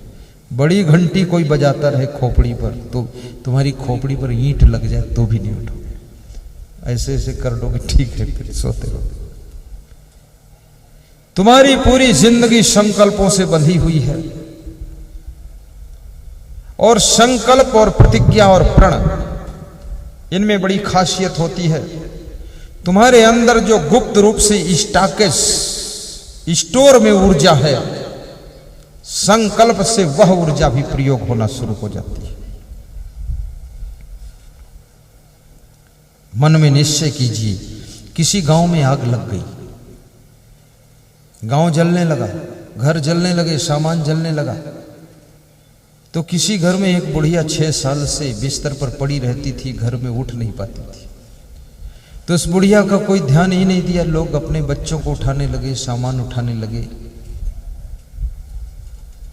Speaker 1: बड़ी घंटी कोई बजाता रहे खोपड़ी पर, तो तुम्हारी खोपड़ी पर ईंट लग जाए तो भी नहीं उठोगे। ऐसे ऐसे कर दोगे, ठीक है, फिर सोते रहो। तुम्हारी पूरी जिंदगी संकल्पों से बंधी हुई है। और संकल्प और प्रतिज्ञा और प्रण, इनमें बड़ी खासियत होती है। तुम्हारे अंदर जो गुप्त रूप से स्टॉकेज, स्टोर में ऊर्जा है, संकल्प से वह ऊर्जा भी प्रयोग होना शुरू हो जाती है। मन में निश्चय कीजिए, किसी गांव में आग लग गई, गांव जलने लगा, घर जलने लगे, सामान जलने लगा। तो किसी घर में एक बुढ़िया 6 साल से बिस्तर पर पड़ी रहती थी, घर में उठ नहीं पाती थी। तो उस बुढ़िया का कोई ध्यान ही नहीं दिया, लोग अपने बच्चों को उठाने लगे, सामान उठाने लगे।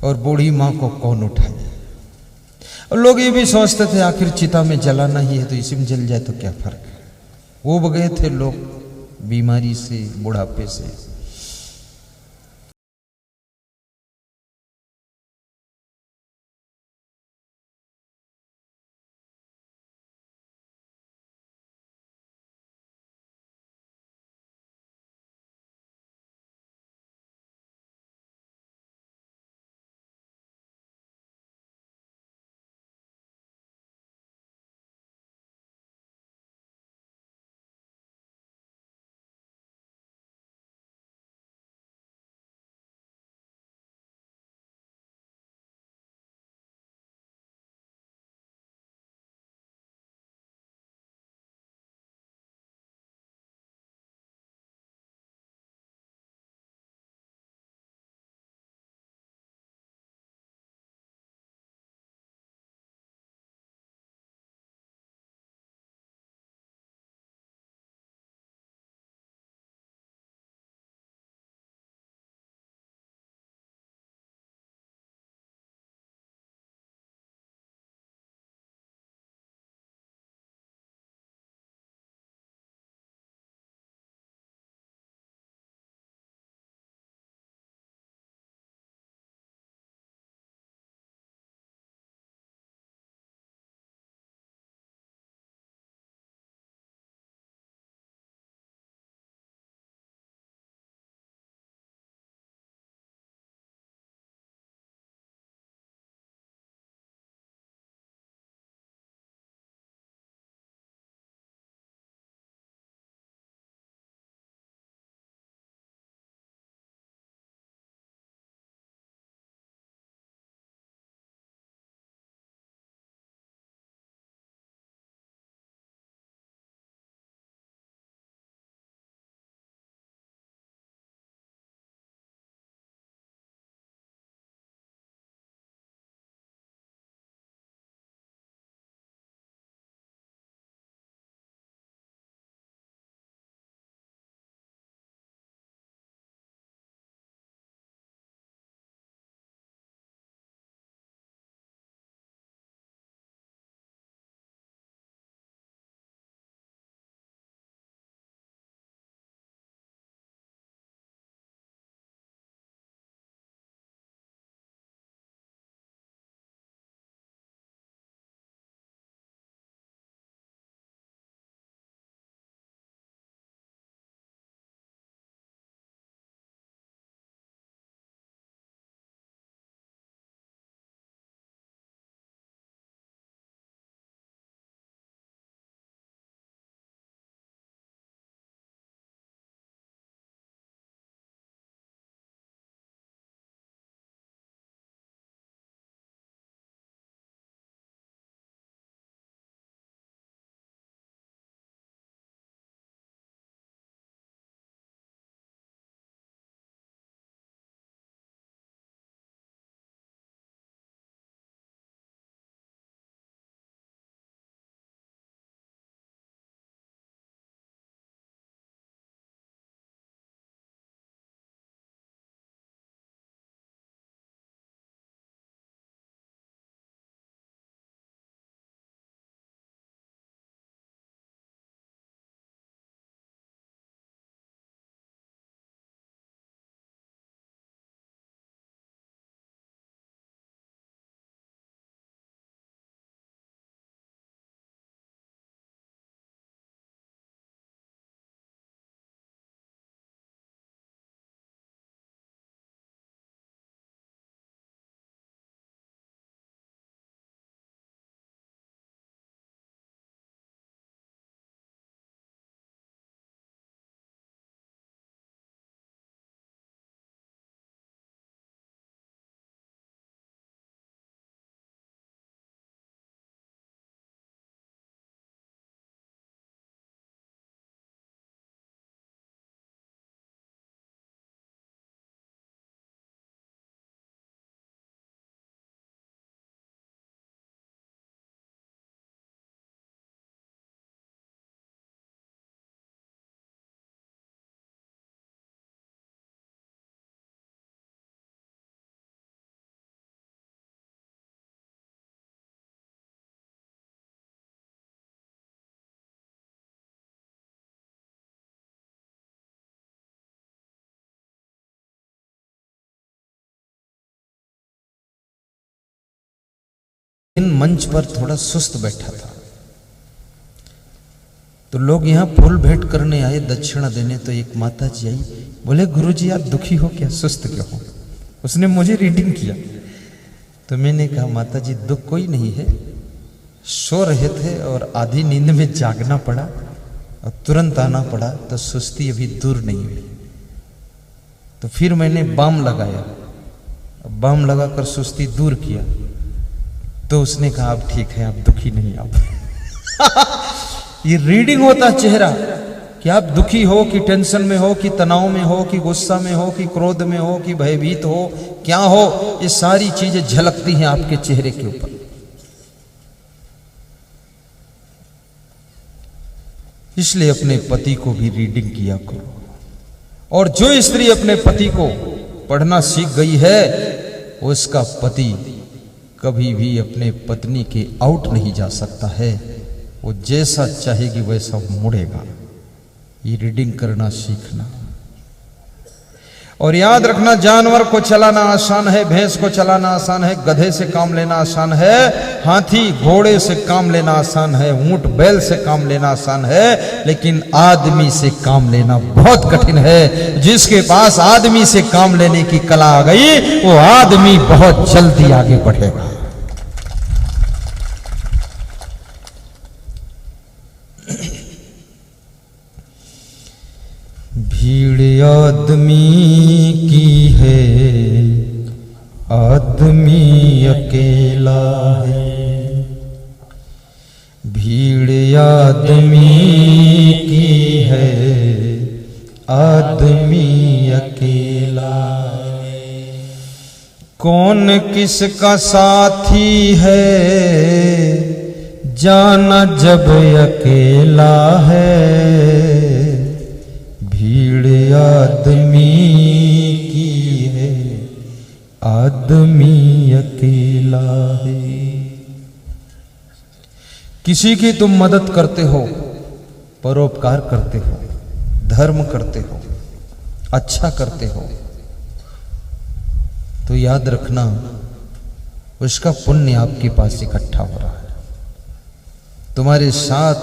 Speaker 1: और बूढ़ी माँ को कौन उठाए? और लोग ये भी सोचते थे आखिर चिता में जलाना ही है तो इसी में जल जाए तो क्या फर्क है। वो गए थे लोग बीमारी से, बुढ़ापे से। इन मंच पर थोड़ा सुस्त बैठा था, तो लोग यहाँ फूल भेंट करने आए, दक्षिणा देने। तो एक माता जी आई, बोले गुरुजी आप दुखी हो क्या, सुस्त क्यों हो? उसने मुझे रीडिंग किया। तो मैंने कहा माता जी दुख कोई नहीं है, सो रहे थे और आधी नींद में जागना पड़ा और तुरंत आना पड़ा, तो सुस्ती अभी दूर नहीं हुई। तो फिर मैंने बाम लगाया, बाम लगाकर सुस्ती दूर किया। तो उसने कहा अब ठीक है, आप दुखी नहीं आप ये रीडिंग होता चेहरा कि आप दुखी हो कि टेंशन में हो कि तनाव में हो कि गुस्सा में हो कि क्रोध में हो कि भयभीत हो, क्या हो, ये सारी चीजें झलकती हैं आपके चेहरे के ऊपर। इसलिए अपने पति को भी रीडिंग किया करो। और जो स्त्री अपने पति को पढ़ना सीख गई है, उसका पति कभी भी अपने पत्नी के आउट नहीं जा सकता है। वो जैसा चाहेगी वैसा मुड़ेगा। ये रीडिंग करना सीखना। और याद रखना, जानवर को चलाना आसान है, भैंस को चलाना आसान है, गधे से काम लेना आसान है, हाथी घोड़े से काम लेना आसान है, ऊंट बैल से काम लेना आसान है, लेकिन आदमी से काम लेना बहुत कठिन है। जिसके पास आदमी से काम लेने की कला आ गई, वो आदमी बहुत जल्दी आगे बढ़ेगा। भीड़ आदमी की है, आदमी अकेला है। भीड़ आदमी की है, आदमी अकेला है। कौन किसका साथी है, जाना जब अकेला है। भीड़ आदमी की है, आदमी अकेला है। किसी की तुम मदद करते हो, परोपकार करते हो, धर्म करते हो, अच्छा करते हो, तो याद रखना उसका पुण्य आपके पास इकट्ठा हो रहा है। तुम्हारे साथ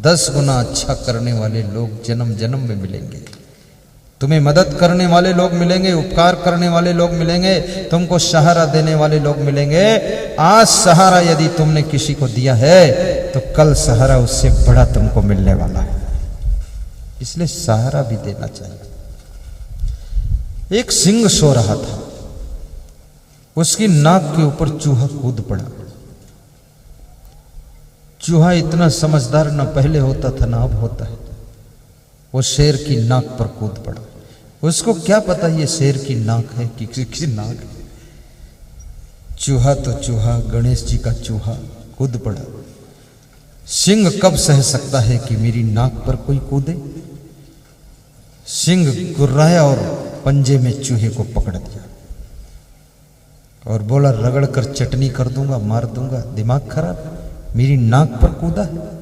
Speaker 1: 10 गुना अच्छा करने वाले लोग जन्म जन्म में मिलेंगे। तुम्हें मदद करने वाले लोग मिलेंगे, उपकार करने वाले लोग मिलेंगे, तुमको सहारा देने वाले लोग मिलेंगे। आज सहारा यदि तुमने किसी को दिया है, तो कल सहारा उससे बड़ा तुमको मिलने वाला है। इसलिए सहारा भी देना चाहिए। एक सिंह सो रहा था, उसकी नाक के ऊपर चूहा कूद पड़ा। चूहा इतना समझदार न पहले होता था ना अब होता है। वो शेर की नाक पर कूद पड़ा। उसको क्या पता ये शेर की नाक है कि किसी नाक है। चूहा तो चूहा, गणेश जी का चूहा कूद पड़ा। सिंह कब सह सकता है कि मेरी नाक पर कोई कूदे। सिंह गुर्राया और पंजे में चूहे को पकड़ दिया और बोला रगड़ कर चटनी कर दूंगा, मार दूंगा। दिमाग खराब, मेरी नाक पर कूदा है।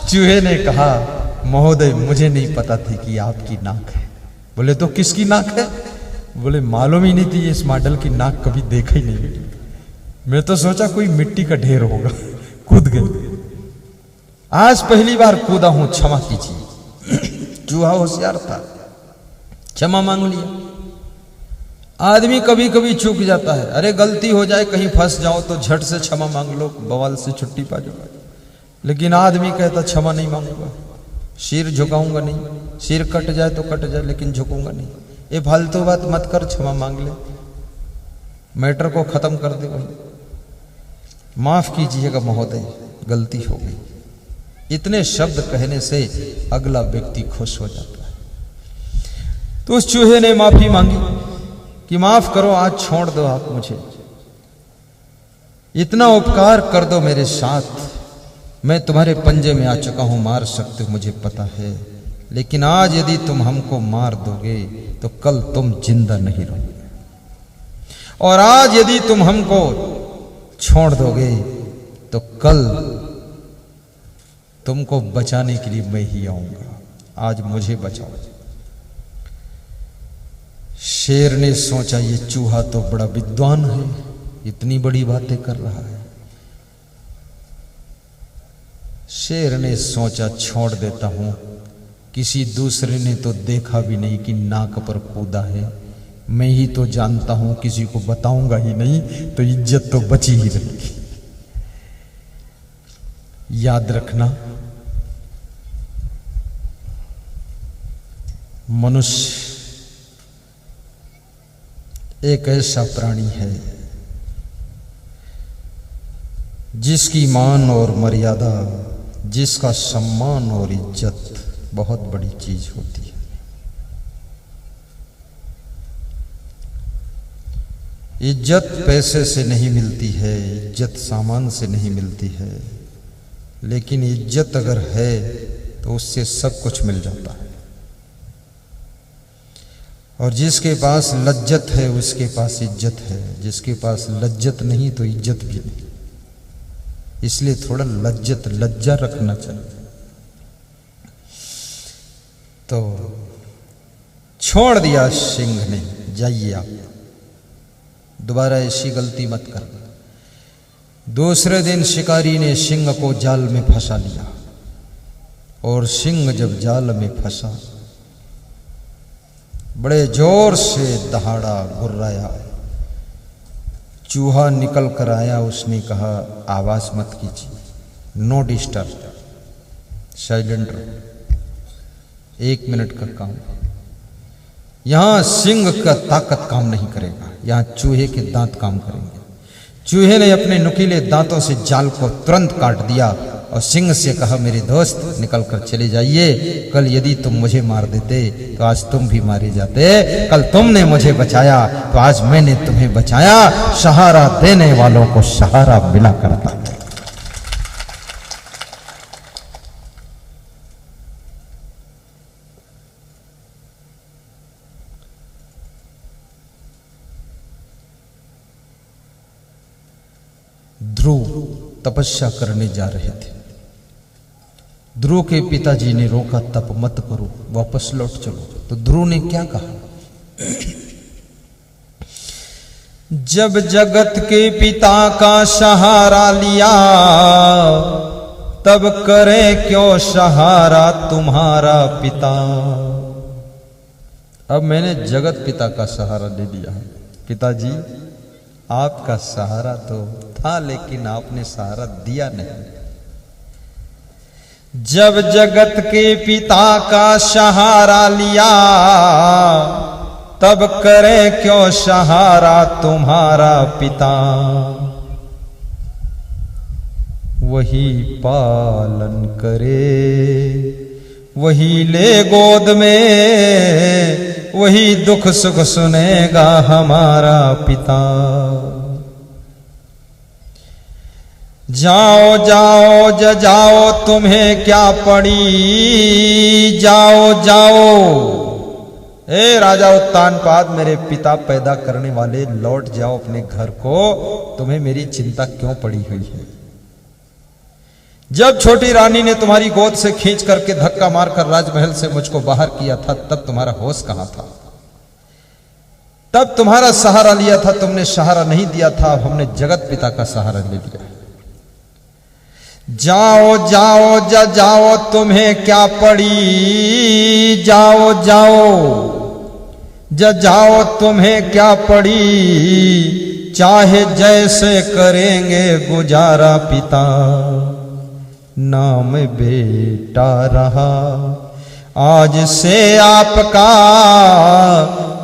Speaker 1: चूहे ने कहा महोदय मुझे नहीं पता थी कि आपकी नाक है। बोले तो किसकी नाक है? बोले मालूम ही नहीं थी, इस मॉडल की नाक कभी देखा ही नहीं। मैं तो सोचा कोई मिट्टी का ढेर होगा। कूद गए। आज पहली बार कूदा हूं, क्षमा कीजिए। चूहा होशियार था, क्षमा मांग लिया। आदमी कभी कभी चूक जाता है। अरे गलती हो जाए, कहीं फंस जाओ तो झट से क्षमा मांग लो, बवाल से छुट्टी पा जाओ। लेकिन आदमी कहता क्षमा नहीं मांगूंगा, सिर झुकाऊंगा नहीं। सिर कट जाए तो कट जाए, लेकिन झुकूंगा नहीं। ये फालतू बात मत कर, क्षमा मांग ले, मैटर को खत्म कर दे। वही माफ कीजिएगा महोदय, गलती हो गई। इतने शब्द कहने से अगला व्यक्ति खुश हो जाता है। तो उस चूहे ने माफी मांगी कि माफ करो, आज छोड़ दो आप मुझे, इतना उपकार कर दो मेरे साथ। मैं तुम्हारे पंजे में आ चुका हूं, मार सकते हो मुझे पता है, लेकिन आज यदि तुम हमको मार दोगे तो कल तुम जिंदा नहीं रहोगे। और आज यदि तुम हमको छोड़ दोगे तो कल तुमको बचाने के लिए मैं ही आऊंगा। आज मुझे बचाओ। शेर ने सोचा ये चूहा तो बड़ा विद्वान है, इतनी बड़ी बातें कर रहा है। शेर ने सोचा छोड़ देता हूं, किसी दूसरे ने तो देखा भी नहीं कि नाक पर कूदा है, मैं ही तो जानता हूं, किसी को बताऊंगा ही नहीं तो इज्जत तो बची ही रहेगी। याद रखना, मनुष्य एक ऐसा प्राणी है जिसकी मान और मर्यादा, जिसका सम्मान और इज्जत बहुत बड़ी चीज होती है। इज्जत पैसे से नहीं मिलती है, इज्जत सामान से नहीं मिलती है, लेकिन इज्जत अगर है तो उससे सब कुछ मिल जाता है। और जिसके पास लज्जत है उसके पास इज्जत है, जिसके पास लज्जत नहीं तो इज्जत भी नहीं। इसलिए थोड़ा लज्जा रखना चाहिए। तो छोड़ दिया सिंह ने, जाइए आप, दोबारा ऐसी गलती मत करना। दूसरे दिन शिकारी ने सिंह को जाल में फंसा लिया, और सिंह जब जाल में फंसा बड़े जोर से दहाड़ा, गुर्राया, चूहा निकल कर आया। उसने कहा आवाज मत कीजिए, नो डिस्टर्ब, साइलेंट रहो, 1 मिनट का काम। यहां सिंह का ताकत काम नहीं करेगा, यहां चूहे के दांत काम करेंगे। चूहे ने अपने नुकीले दांतों से जाल को तुरंत काट दिया और सिंह से कहा मेरे दोस्त निकल कर चले जाइए, कल यदि तुम मुझे मार देते तो आज तुम भी मारे जाते, कल तुमने मुझे बचाया तो आज मैंने तुम्हें बचाया। सहारा देने वालों को सहारा मिला करता है। ध्रुव तपस्या करने जा रहे थे। ध्रुव के पिताजी ने रोका, तप मत करो, वापस लौट चलो। तो ध्रुव ने क्या कहा, जब जगत के पिता का सहारा लिया तब करे क्यों सहारा तुम्हारा पिता। अब मैंने जगत पिता का सहारा ले लिया है, पिताजी आपका सहारा तो था लेकिन आपने सहारा दिया नहीं। जब जगत के पिता का सहारा लिया तब करे क्यों सहारा तुम्हारा पिता। वही पालन करे, वही ले गोद में, वही दुख सुख सुनेगा हमारा पिता। जाओ जाओ जाओ तुम्हें क्या पड़ी, जाओ जाओ। ए राजा उत्तानपाद, मेरे पिता पैदा करने वाले, लौट जाओ अपने घर को, तुम्हें मेरी चिंता क्यों पड़ी हुई है। जब छोटी रानी ने तुम्हारी गोद से खींच करके धक्का मारकर राजमहल से मुझको बाहर किया था तब तुम्हारा होश कहां था, तब तुम्हारा सहारा लिया था, तुमने सहारा नहीं दिया था। हमने जगत पिता का सहारा ले लिया। जाओ जाओ जाओ तुम्हें क्या पड़ी, जाओ जाओ जाओ तुम्हें क्या पड़ी। चाहे जैसे करेंगे गुजारा पिता, नाम बेटा रहा आज से आपका,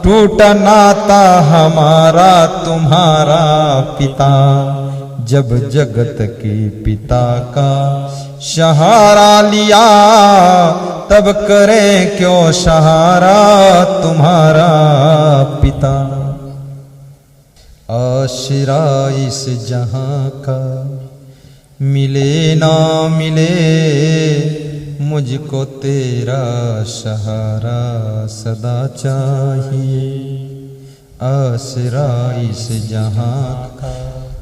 Speaker 1: टूटा नाता हमारा तुम्हारा पिता। जब जगत के पिता का सहारा लिया तब करे क्यों सहारा तुम्हारा पिता। आशिरा इस जहां का मिले ना मिले, मुझको तेरा सहारा सदा चाहिए। आसरा इस जहां का।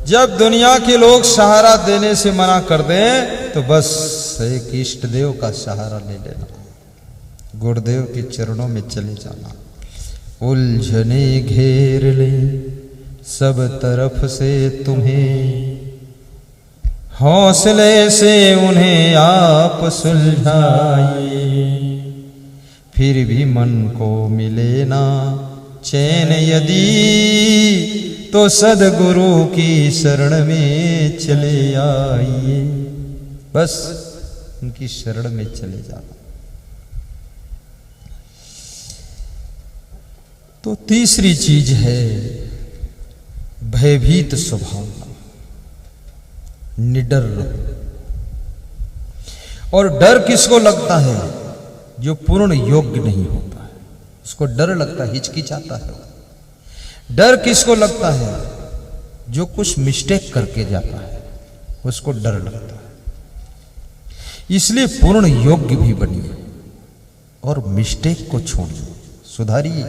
Speaker 1: जब दुनिया के लोग सहारा देने से मना कर दें तो बस एक इष्ट देव का सहारा ले लेना, गुरुदेव के चरणों में चले जाना। उलझने घेर ले सब तरफ से तुम्हें, हौसले से उन्हें आप सुलझाइए। फिर भी मन को मिले ना चैन यदि, तो सदगुरु की शरण में चले आइए। बस उनकी शरण में चले जाना। तो तीसरी चीज है भयभीत स्वभाव, निडर रहो। और डर किसको लगता है? जो पूर्ण योग्य नहीं होता है उसको डर लगता है, हिचकिचाता है। डर किसको लगता है? जो कुछ मिस्टेक करके जाता है उसको डर लगता है। इसलिए पूर्ण योग्य भी बनिए और मिस्टेक को छोड़िए, सुधारिए।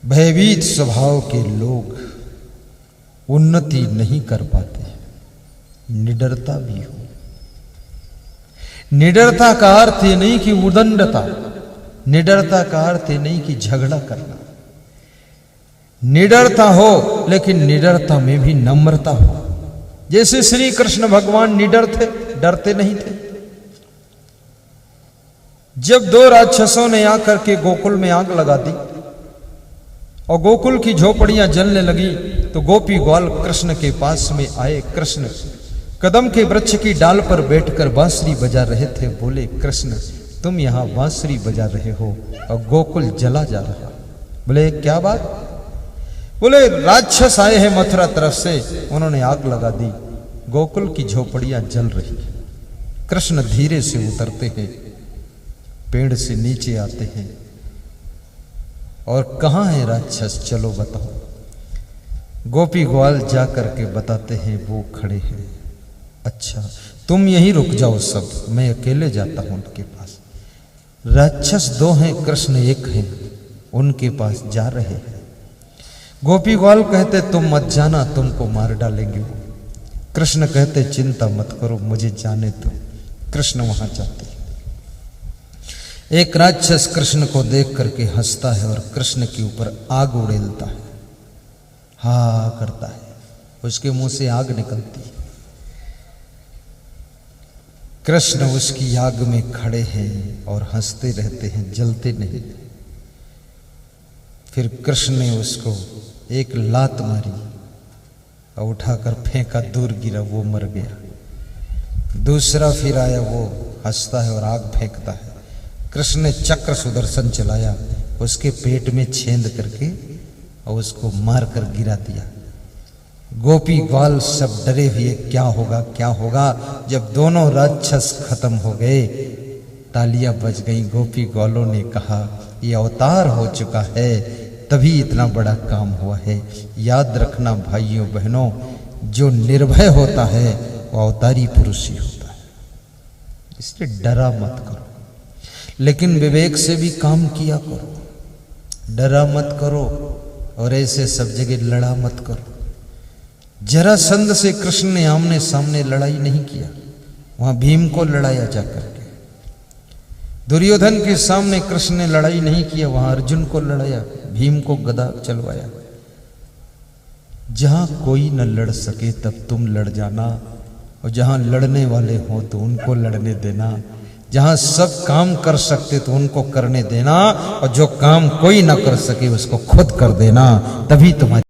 Speaker 1: भयभीत स्वभाव के लोग उन्नति नहीं कर पाते। निडरता भी हो। निडरता का अर्थ ये नहीं कि उदंडता, निडरता का अर्थ ये नहीं कि झगड़ा करना। निडरता हो लेकिन निडरता में भी नम्रता हो। जैसे श्री कृष्ण भगवान निडर थे, डरते नहीं थे। जब दो राक्षसों ने आकर के गोकुल में आग लगा दी और गोकुल की झोपड़ियां जलने लगी, तो गोपी ग्वाल कृष्ण के पास में आए। कृष्ण कदम के वृक्ष की डाल पर बैठकर बांसुरी बजा रहे थे। बोले, कृष्ण तुम यहां बांसुरी बजा रहे हो और गोकुल जला जा रहा। बोले, क्या बात? बोले, राक्षस आए हैं मथुरा तरफ से, उन्होंने आग लगा दी, गोकुल की झोपड़ियां जल रही। कृष्ण धीरे से उतरते हैं, पेड़ से नीचे आते हैं और कहां है राक्षस, चलो बताओ। गोपी ग्वाल जा करके बताते हैं, वो खड़े हैं। अच्छा तुम यहीं रुक जाओ सब, मैं अकेले जाता हूं उनके पास। राक्षस दो हैं, कृष्ण एक हैं, उनके पास जा रहे हैं। गोपी ग्वाल कहते, तुम मत जाना, तुमको मार डालेंगे वो। कृष्ण कहते, चिंता मत करो, मुझे जाने दो। कृष्ण वहां जाते। एक राक्षस कृष्ण को देख करके हंसता है और कृष्ण के ऊपर आग उड़ेलता है, हा करता है, उसके मुंह से आग निकलती है। कृष्ण उसकी आग में खड़े हैं और हंसते रहते हैं, जलते नहीं। फिर कृष्ण ने उसको एक लात मारी और उठाकर फेंका, दूर गिरा, वो मर गया। दूसरा फिर आया, वो हंसता है और आग फेंकता है। कृष्ण ने चक्र सुदर्शन चलाया, उसके पेट में छेद करके और उसको मार कर गिरा दिया। गोपी ग्वाल सब डरे हुए, क्या होगा क्या होगा। जब दोनों राक्षस खत्म हो गए, तालियां बज गई। गोपी ग्वालों ने कहा, यह अवतार हो चुका है, तभी इतना बड़ा काम हुआ है। याद रखना भाइयों बहनों, जो निर्भय होता है वो अवतारी पुरुष ही होता है। इसलिए डरा मत करो, लेकिन विवेक से भी काम किया करो। डरा मत करो और ऐसे सब जगह लड़ा मत करो। जरासंध से कृष्ण ने आमने सामने लड़ाई नहीं किया, वहां भीम को लड़ाया जाकर के। दुर्योधन के सामने कृष्ण ने लड़ाई नहीं किया, वहां अर्जुन को लड़ाया, भीम को गदा चलवाया। जहां कोई न लड़ सके तब तुम लड़ जाना, और जहां लड़ने वाले हो तो उनको लड़ने देना। जहां सब काम कर सकते तो उनको करने देना, और जो काम कोई ना कर सके उसको खुद कर देना, तभी तुम्हारी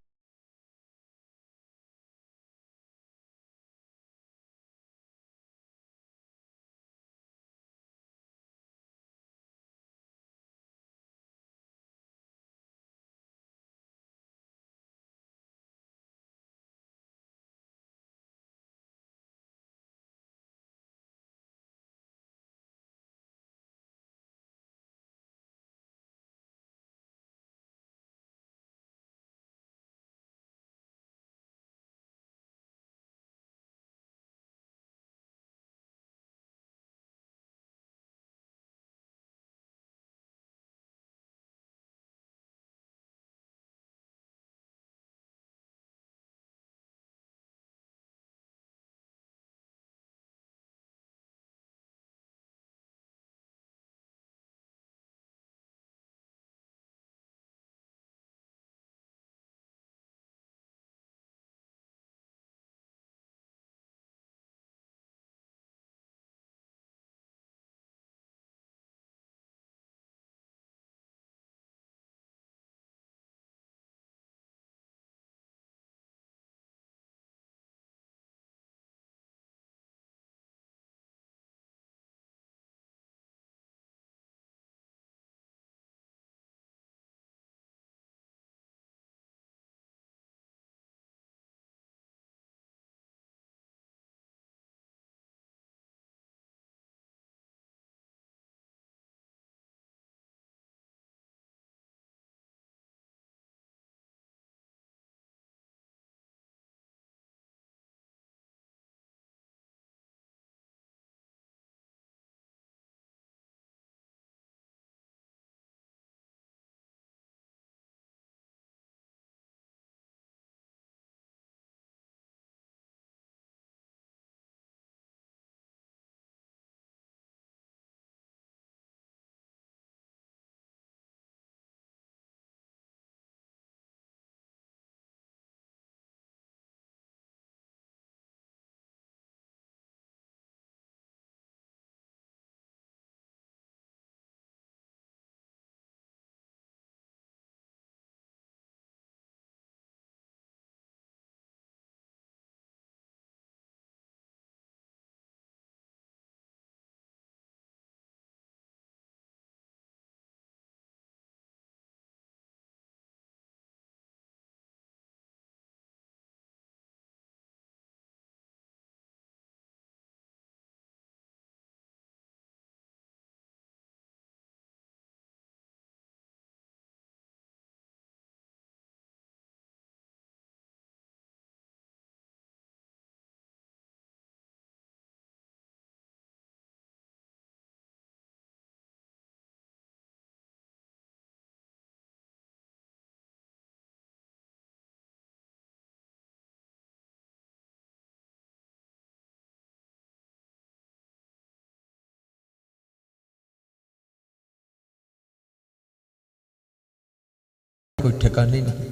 Speaker 1: कोई ठिकाने नहीं,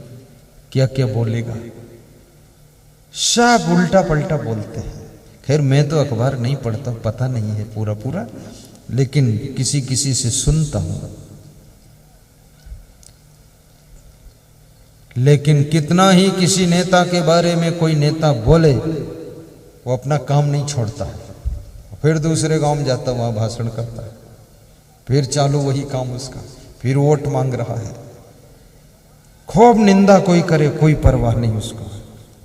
Speaker 1: क्या क्या बोलेगा, सब उल्टा पलटा बोलते हैं। खैर मैं तो अखबार नहीं पढ़ता, पता नहीं है पूरा पूरा, लेकिन किसी किसी से सुनता हूं। लेकिन कितना ही किसी नेता के बारे में कोई नेता बोले, वो अपना काम नहीं छोड़ता है, फिर दूसरे गांव में जाता, वहां भाषण करता है, फिर चालू वही काम उसका, फिर वोट मांग रहा है, खूब निंदा कोई करे कोई परवाह नहीं उसको,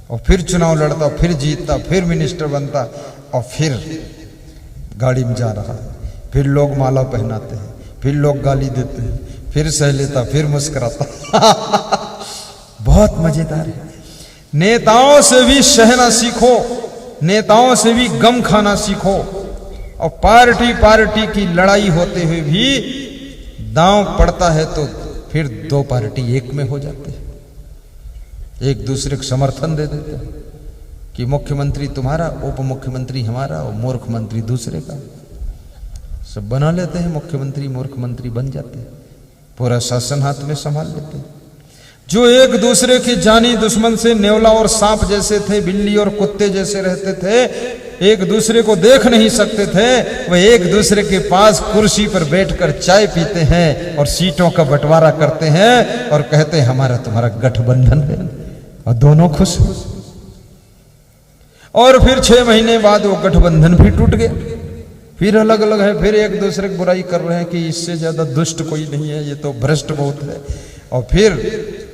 Speaker 1: और फिर चुनाव लड़ता, फिर जीतता, फिर मिनिस्टर बनता, और फिर गाड़ी में जा रहा है, फिर लोग माला पहनाते हैं, फिर लोग गाली देते हैं, फिर सह लेता, फिर मुस्कुराता। बहुत मजेदार है। नेताओं से भी सहना सीखो, नेताओं से भी गम खाना सीखो, और पार्टी पार्टी की लड़ाई होते हुए भी दांव पड़ता है तो फिर दो पार्टी एक में हो जाते हैं, एक दूसरे को समर्थन दे देते हैं कि मुख्यमंत्री तुम्हारा, उप मुख्यमंत्री हमारा, और मूर्ख मंत्री दूसरे का, सब बना लेते हैं, मुख्यमंत्री मूर्ख मंत्री बन जाते हैं, पूरा शासन हाथ में संभाल लेते हैं। जो एक दूसरे के जानी दुश्मन से नेवला और सांप जैसे थे, बिल्ली और कुत्ते जैसे रहते थे, एक दूसरे को देख नहीं सकते थे, वह एक दूसरे के पास कुर्सी पर बैठकर चाय पीते हैं और सीटों का बंटवारा करते हैं और कहते हैं हमारा तुम्हारा गठबंधन है, और दोनों खुश हैं। और फिर 6 महीने बाद वो गठबंधन भी टूट गया, फिर अलग अलग है, फिर एक दूसरे की बुराई कर रहे हैं कि इससे ज्यादा दुष्ट कोई नहीं है, ये तो भ्रष्ट बहुत है, और फिर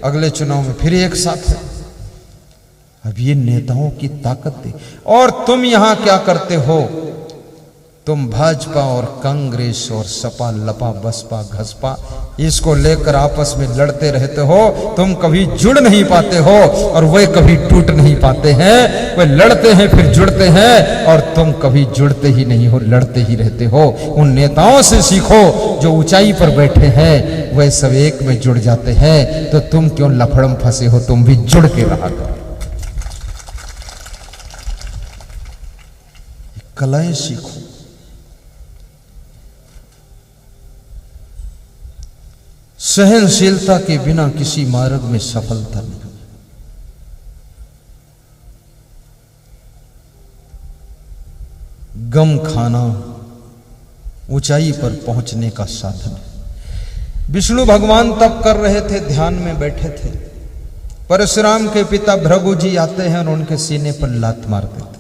Speaker 1: अगले चुनाव में फिर एक साथ है। अब ये नेताओं की ताकत थी। और तुम यहां क्या करते हो? तुम भाजपा और कांग्रेस और सपा लपा बसपा घसपा इसको लेकर आपस में लड़ते रहते हो। तुम कभी जुड़ नहीं पाते हो और वे कभी टूट नहीं पाते हैं। वे लड़ते हैं फिर जुड़ते हैं और तुम कभी जुड़ते ही नहीं हो, लड़ते ही रहते हो। उन नेताओं से सीखो जो ऊंचाई पर बैठे हैं, वे सब एक में जुड़ जाते हैं। तो तुम क्यों लफड़म फंसे हो? तुम भी जुड़ के रहा करो। कलाएं सीखो। सहनशीलता के बिना किसी मार्ग में सफलता नहीं। गम खाना ऊंचाई पर पहुंचने का साधन है। विष्णु भगवान तप कर रहे थे, ध्यान में बैठे थे। परशुराम के पिता भृगु जी आते हैं और उनके सीने पर लात मार देते।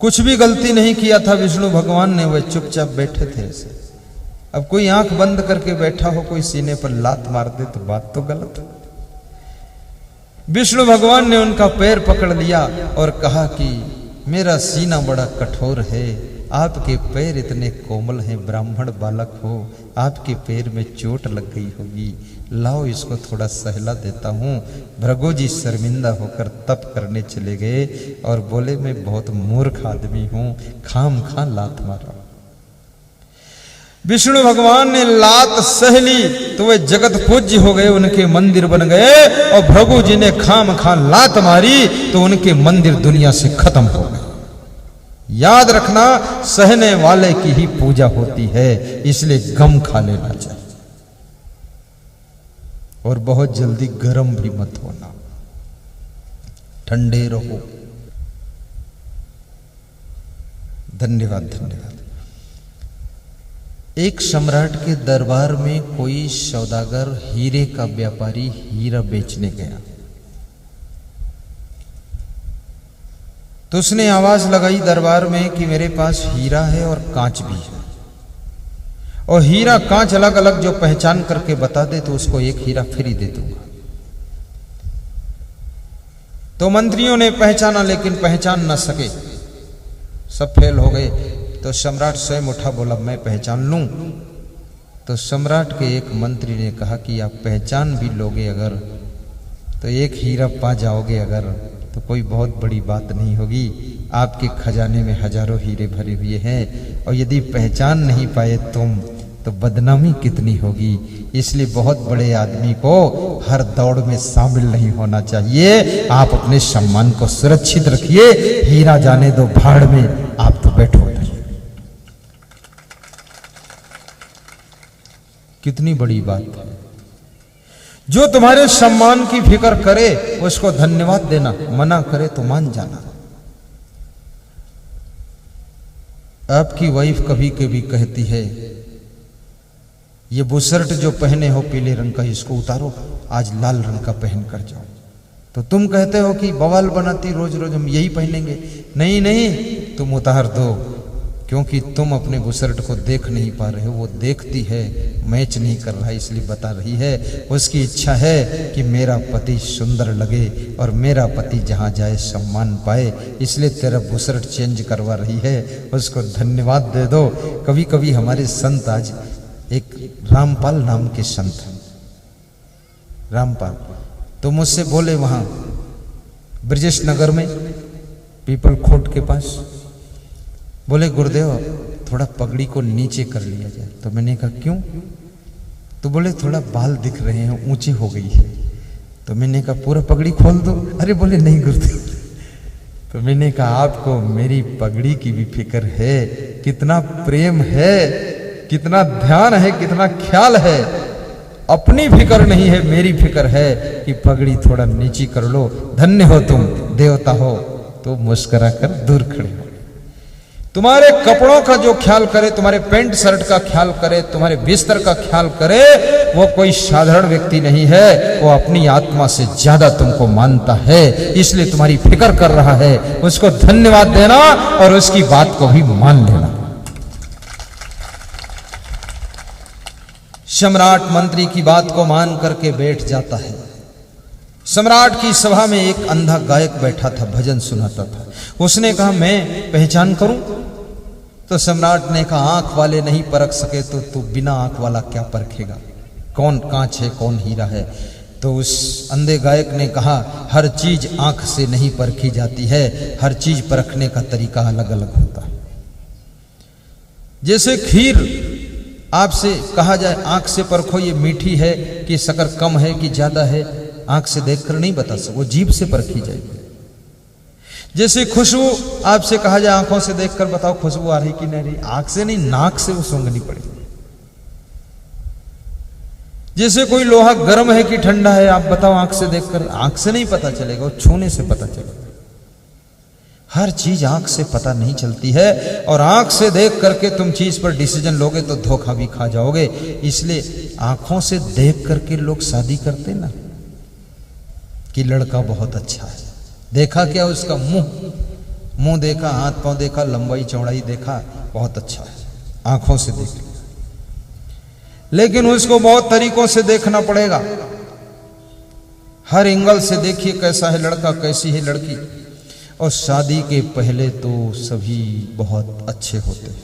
Speaker 1: कुछ भी गलती नहीं किया था विष्णु भगवान ने, वह चुपचाप बैठे थे ऐसे। अब कोई आंख बंद करके बैठा हो, कोई सीने पर लात मार दे तो बात तो गलत है। विष्णु भगवान ने उनका पैर पकड़ लिया और कहा कि मेरा सीना बड़ा कठोर है, आपके पैर इतने कोमल हैं, ब्राह्मण बालक हो, आपके पैर में चोट लग गई होगी, लाओ इसको थोड़ा सहला देता हूं। भृगु जी शर्मिंदा होकर तप करने चले गए और बोले मैं बहुत मूर्ख आदमी हूं, खाम खा लात मारा। विष्णु भगवान ने लात सह ली तो वे जगत पूज्य हो गए, उनके मंदिर बन गए। और भृगु जी ने खाम खा लात मारी तो उनके मंदिर दुनिया से खत्म हो गए। याद रखना, सहने वाले की ही पूजा होती है, इसलिए गम खा लेना चाहिए। और बहुत जल्दी गर्म भी मत होना, ठंडे रहो। धन्यवाद धन्यवाद। एक सम्राट के दरबार में कोई सौदागर, हीरे का व्यापारी हीरा बेचने गया। तो उसने आवाज लगाई दरबार में कि मेरे पास हीरा है और कांच भी है, और हीरा कांच अलग अलग जो पहचान करके बता दे तो उसको एक हीरा फ्री दे दूंगा। तो मंत्रियों ने पहचाना लेकिन पहचान न सके, सब फेल हो गए। तो सम्राट स्वयं उठा, बोला मैं पहचान लूं। तो सम्राट के एक मंत्री ने कहा कि आप पहचान भी लोगे अगर, तो एक हीरा पा जाओगे अगर, तो कोई बहुत बड़ी बात नहीं होगी। आपके खजाने में हजारों हीरे भरे हुए हैं, और यदि पहचान नहीं पाए तुम तो बदनामी कितनी होगी। इसलिए बहुत बड़े आदमी को हर दौड़ में शामिल नहीं होना चाहिए। आप अपने सम्मान को सुरक्षित रखिए, हीरा जाने दो भाड़ में, आप तो बैठो। कितनी बड़ी बात है। जो तुम्हारे सम्मान की फिक्र करे उसको धन्यवाद देना, मना करे तो मान जाना। आपकी वाइफ कभी कभी कहती है ये बुशर्ट जो पहने हो पीले रंग का इसको उतारो, आज लाल रंग का पहन कर जाओ। तो तुम कहते हो कि बवाल बनाती, रोज रोज हम यही पहनेंगे। नहीं नहीं, तुम उतार दो, क्योंकि तुम अपने बुशर्ट को देख नहीं पा रहे हो, वो देखती है, मैच नहीं कर रहा है इसलिए बता रही है। उसकी इच्छा है कि मेरा पति सुंदर लगे और मेरा पति जहाँ जाए सम्मान पाए, इसलिए तेरा बुशर्ट चेंज करवा रही है। उसको धन्यवाद दे दो। कभी कभी हमारे संत, आज एक रामपाल नाम के संत, रामपाल, तो मुझसे बोले वहां ब्रजेश नगर में पीपल खोट के पास, बोले गुरुदेव थोड़ा पगड़ी को नीचे कर लिया जाए। तो मैंने कहा क्यों? तो बोले थोड़ा बाल दिख रहे हैं, ऊंचे हो गई है। तो मैंने कहा पूरा पगड़ी खोल दो। अरे बोले नहीं गुरुदेव। तो मैंने कहा आपको मेरी पगड़ी की भी फिक्र है, कितना प्रेम है, कितना ध्यान है, कितना ख्याल है। अपनी फिक्र नहीं है, मेरी फिक्र है कि पगड़ी थोड़ा नीची कर लो। धन्य हो तुम, देवता हो। तो मुस्कुरा कर दूर खड़े हो। तुम्हारे कपड़ों का जो ख्याल करे, तुम्हारे पैंट शर्ट का ख्याल करे, तुम्हारे बिस्तर का ख्याल करे, वो कोई साधारण व्यक्ति नहीं है। वो अपनी आत्मा से ज्यादा तुमको मानता है, इसलिए तुम्हारी फिक्र कर रहा है। उसको धन्यवाद देना और उसकी बात को भी मान लेना। सम्राट मंत्री की बात को मान करके बैठ जाता है। सम्राट की सभा में एक अंधा गायक बैठा था, भजन सुनाता था। उसने कहा मैं पहचान करूं? तो सम्राट ने कहा आंख वाले नहीं परख सके तो तू बिना आंख वाला क्या परखेगा, कौन कांच है कौन हीरा है। तो उस अंधे गायक ने कहा हर चीज आंख से नहीं परखी जाती है, हर चीज परखने का तरीका अलग अलग होता है। जैसे खीर आपसे कहा जाए आंख से परखो ये मीठी है कि शक्कर कम है कि ज्यादा है, आंख से देखकर नहीं बता सकते, वो जीभ से परखी जाएगी। जैसे खुशबू आपसे कहा जाए आंखों से देखकर बताओ खुशबू आ रही कि नहीं रही, आंख से नहीं नाक से वो सूंघनी पड़ेगी। जैसे कोई लोहा गर्म है कि ठंडा है आप बताओ आंख से देखकर, आंख से नहीं पता चलेगा, वो छूने से पता चलेगा। हर चीज आंख से पता नहीं चलती है, और आंख से देख करके तुम चीज पर डिसीजन लोगे तो धोखा भी खा जाओगे। इसलिए आंखों से देख करके लोग शादी करते ना, कि लड़का बहुत अच्छा है, देखा क्या उसका मुंह देखा, हाथ पांव देखा, लंबाई चौड़ाई देखा, बहुत अच्छा है, आंखों से देख लिया। लेकिन उसको बहुत तरीकों से देखना पड़ेगा। हर एंगल से देखिए कैसा है लड़का, कैसी है लड़की। और शादी के पहले तो सभी बहुत अच्छे होते हैं।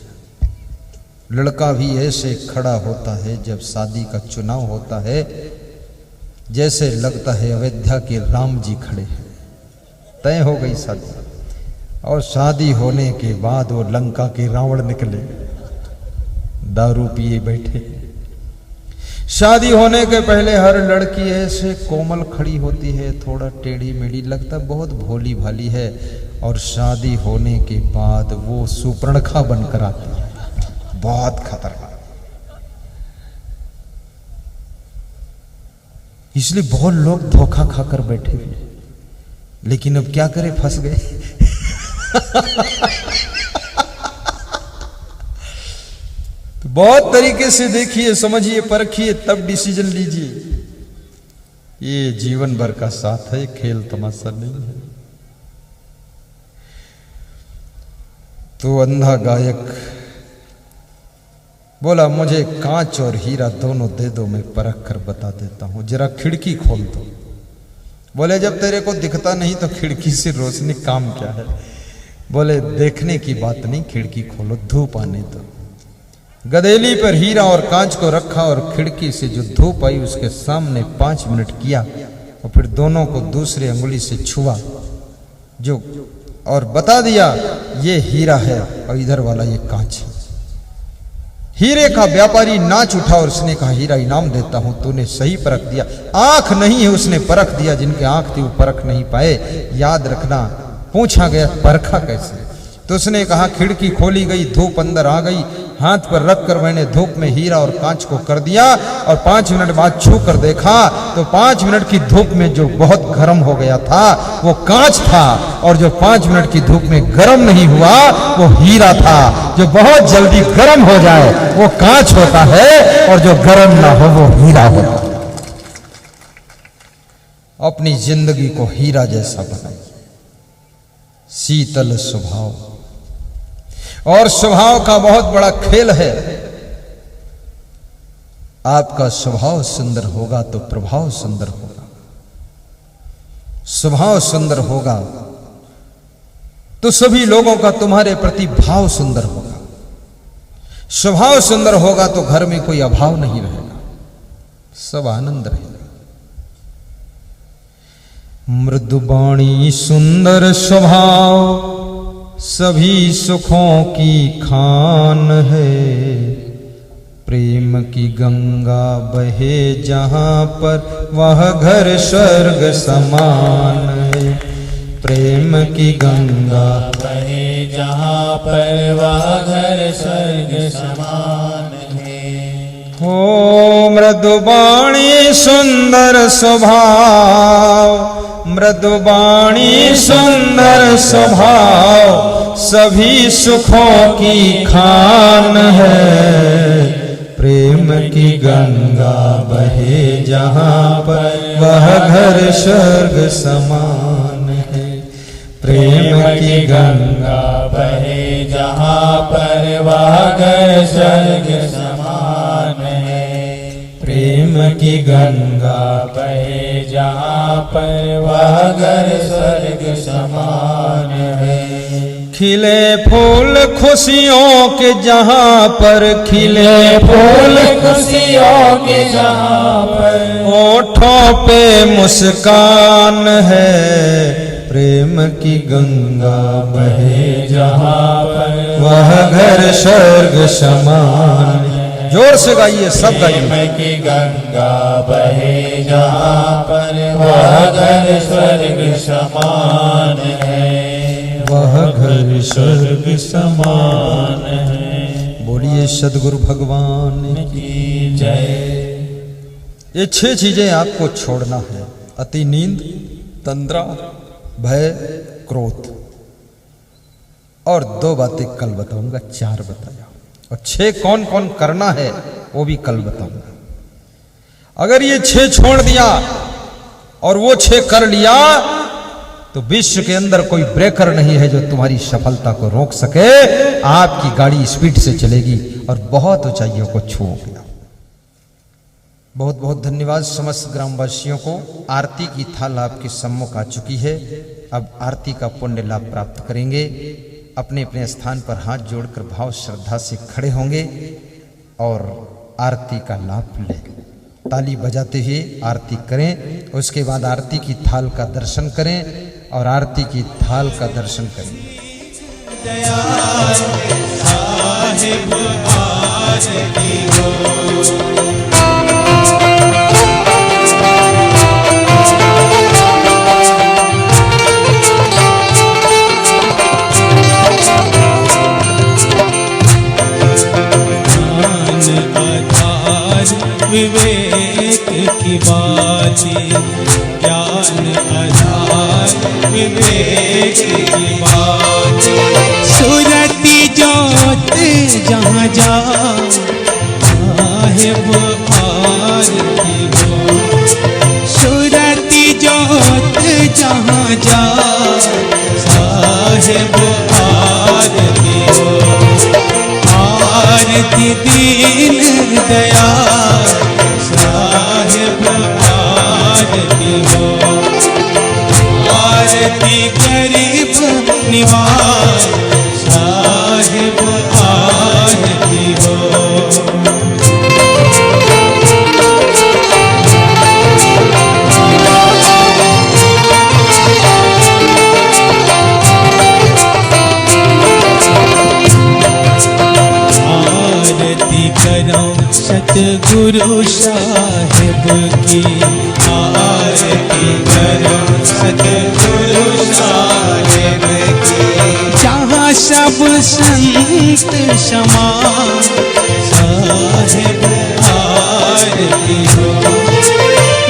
Speaker 1: लड़का भी ऐसे खड़ा होता है जब शादी का चुनाव होता है, जैसे लगता है अयोध्या के राम जी खड़े हैं। तय हो गई शादी, और शादी होने के बाद वो लंका के रावण निकले, दारू पिए बैठे। शादी होने के पहले हर लड़की ऐसे कोमल खड़ी होती है, थोड़ा टेढ़ी मेढ़ी, लगता बहुत भोली भाली है, और शादी होने के बाद वो सुपर्णखा बनकर आती है, बहुत खतरनाक। इसलिए बहुत लोग धोखा खाकर बैठे हुए, लेकिन अब क्या करें, फंस गए। तो बहुत तरीके से देखिए, समझिए, परखिए, तब डिसीजन लीजिए। ये जीवन भर का साथ है, खेल तमाशा नहीं है। तो अंधा गायक बोला मुझे कांच और हीरा दोनों दे दो, मैं परख कर बता देता हूं, जरा खिड़की खोल दो। बोले जब तेरे को दिखता नहीं तो खिड़की से रोशनी काम क्या है। बोले देखने की बात नहीं, खिड़की खोलो, धूप आने दो। गदेली पर हीरा और कांच को रखा और खिड़की से जो धूप आई उसके सामने 5 मिनट किया, और फिर दोनों को दूसरी अंगुली से छुआ जो, और बता दिया ये हीरा है और इधर वाला ये कांच है। हीरे का व्यापारी नाच उठा और उसने कहा हीरा इनाम देता हूं, तूने सही परख दिया। आंख नहीं है उसने परख दिया, जिनके आंख थी वो परख नहीं पाए। याद रखना, पूछा गया परखा कैसे, तो उसने कहा खिड़की खोली गई, धूप अंदर आ गई, हाथ पर रखकर मैंने धूप में हीरा और कांच को कर दिया और 5 मिनट बाद छू कर देखा तो 5 मिनट की धूप में जो बहुत गर्म हो गया था वो कांच था, और जो 5 मिनट की धूप में गर्म नहीं हुआ वो हीरा था। जो बहुत जल्दी गर्म हो जाए वो कांच होता है, और जो गर्म ना हो वो हीरा होता है। अपनी जिंदगी को हीरा जैसा बनाए, शीतल स्वभाव। और स्वभाव का बहुत बड़ा खेल है। आपका स्वभाव सुंदर होगा तो प्रभाव सुंदर होगा, स्वभाव सुंदर होगा तो सभी लोगों का तुम्हारे प्रति भाव सुंदर होगा, स्वभाव सुंदर होगा तो घर में कोई अभाव नहीं रहेगा, सब आनंद रहेगा। मृदुबाणी सुंदर स्वभाव सभी सुखों की खान है, प्रेम की गंगा बहे जहां पर वह घर स्वर्ग समान है। प्रेम की गंगा
Speaker 2: बहे जहाँ पर वह घर स्वर्ग समान है।
Speaker 1: हो मृदुबाणी सुंदर स्वभाव, मृदुबाणी सुंदर स्वभाव सभी सुखों की खान है। प्रेम की गंगा बहे जहाँ पर वह घर स्वर्ग समान है। प्रेम की गंगा
Speaker 2: बहे जहाँ पर वह घर स्वर्ग समान है।
Speaker 1: प्रेम की गंगा
Speaker 2: बहे जहाँ पर वह घर स्वर्ग समान है।
Speaker 1: खिले फूल खुशियों के जहाँ पर, खिले फूल
Speaker 2: खुशियों के जहाँ पर,
Speaker 1: होठों पे मुस्कान है। प्रेम की गंगा बहे
Speaker 2: जहाँ पर
Speaker 1: वह घर स्वर्ग समान है। जोर से गाइए, सब गाइए।
Speaker 2: प्रेम की गंगा बहे जहाँ पर वह घर स्वर्ग समान है।
Speaker 1: वह घर स्वर्ग
Speaker 2: समान है।
Speaker 1: बोलिए सद्गुरु भगवान
Speaker 2: की जय।
Speaker 1: ये 6 चीजें आपको छोड़ना है। अति नींद, तंद्रा, भय, क्रोध। और 2 बातें कल बताऊंगा, 4 बताया, और 6 कौन कौन करना है वो भी कल बताऊंगा। अगर ये 6 छोड़ दिया और वो 6 कर लिया तो विश्व के अंदर कोई ब्रेकर नहीं है जो तुम्हारी सफलता को रोक सके। आपकी गाड़ी स्पीड से चलेगी और बहुत ऊंचाइयों को छूओगे। बहुत बहुत धन्यवाद समस्त ग्रामवासियों को। आरती की थाल आपके सम्मुख आ चुकी है। अब आरती का पुण्य लाभ प्राप्त करेंगे। अपने अपने स्थान पर हाथ जोड़कर भाव श्रद्धा से खड़े होंगे और आरती का लाभ लें। ताली बजाते हुए आरती करें। उसके बाद आरती की थाल का दर्शन करें और आरती की थाल का दर्शन करें।
Speaker 3: विवेक की बातें, ज्ञान आधार विवेक की बातें। सूरती जोत जहाँ जा साहिब आरती हो। सूरती जोत जहाँ जा साहिब आरती हो। आरती दीन दयाल साहिब आरती हो। आरती गरीब निवास साहिब आरती हो। सतगुरु साहिब की आरती करो। सतगुरु साहिब की जहाँ सब संत समान साहेब आरती हो।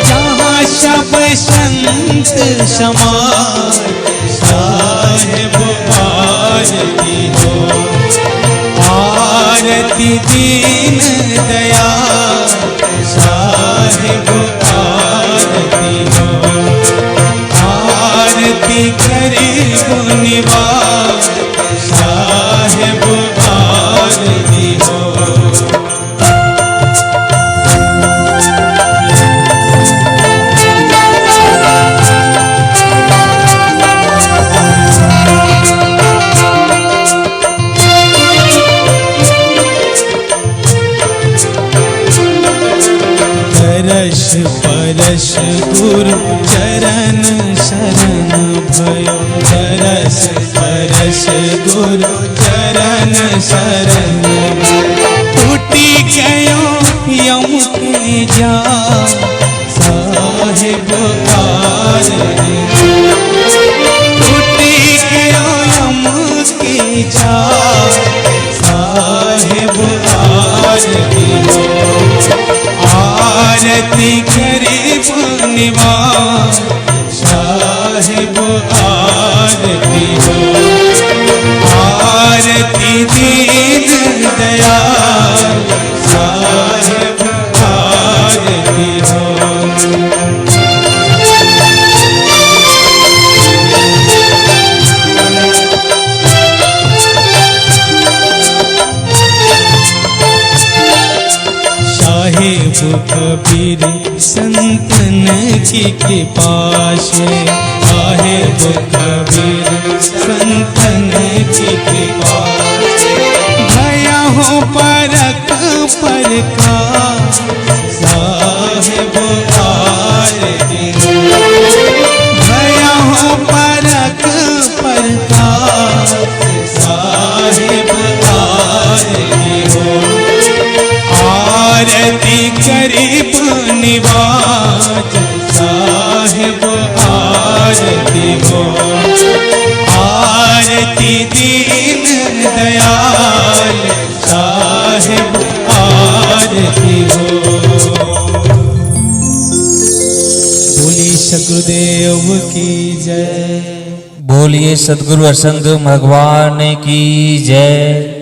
Speaker 3: जहाँ सब संत समान साहेब आरती हो। आरती दीन दयाल साहेब आरती हो। आरती गरीब निवाज साहेब आरती हो। तरस परस गुरु चरण शरण भयो। तरस परस गुरु चरण शरण टूटी गयो यम के जाल साहेब आरती। टूटी गयो यम के जाल साहेब आरती हो। आरती गरीब निवाज साहेब आरती हो। आरती दीन दयाल साहेब आरती हो। साहेब कबीर संतन की कृपा से। साहेब कबीर संतन की कृपा से भया हो परक परका साहेब आरती हो। भया हो परक परका साहेब आरती हो। आरती गरीब निवाज साहेब आरती हो। आरती दीन दयाल साहेब आरती हो। बोली सद्गुरुदेव की जय।
Speaker 2: बोलिए सद्गुरु असंग भगवान की जय।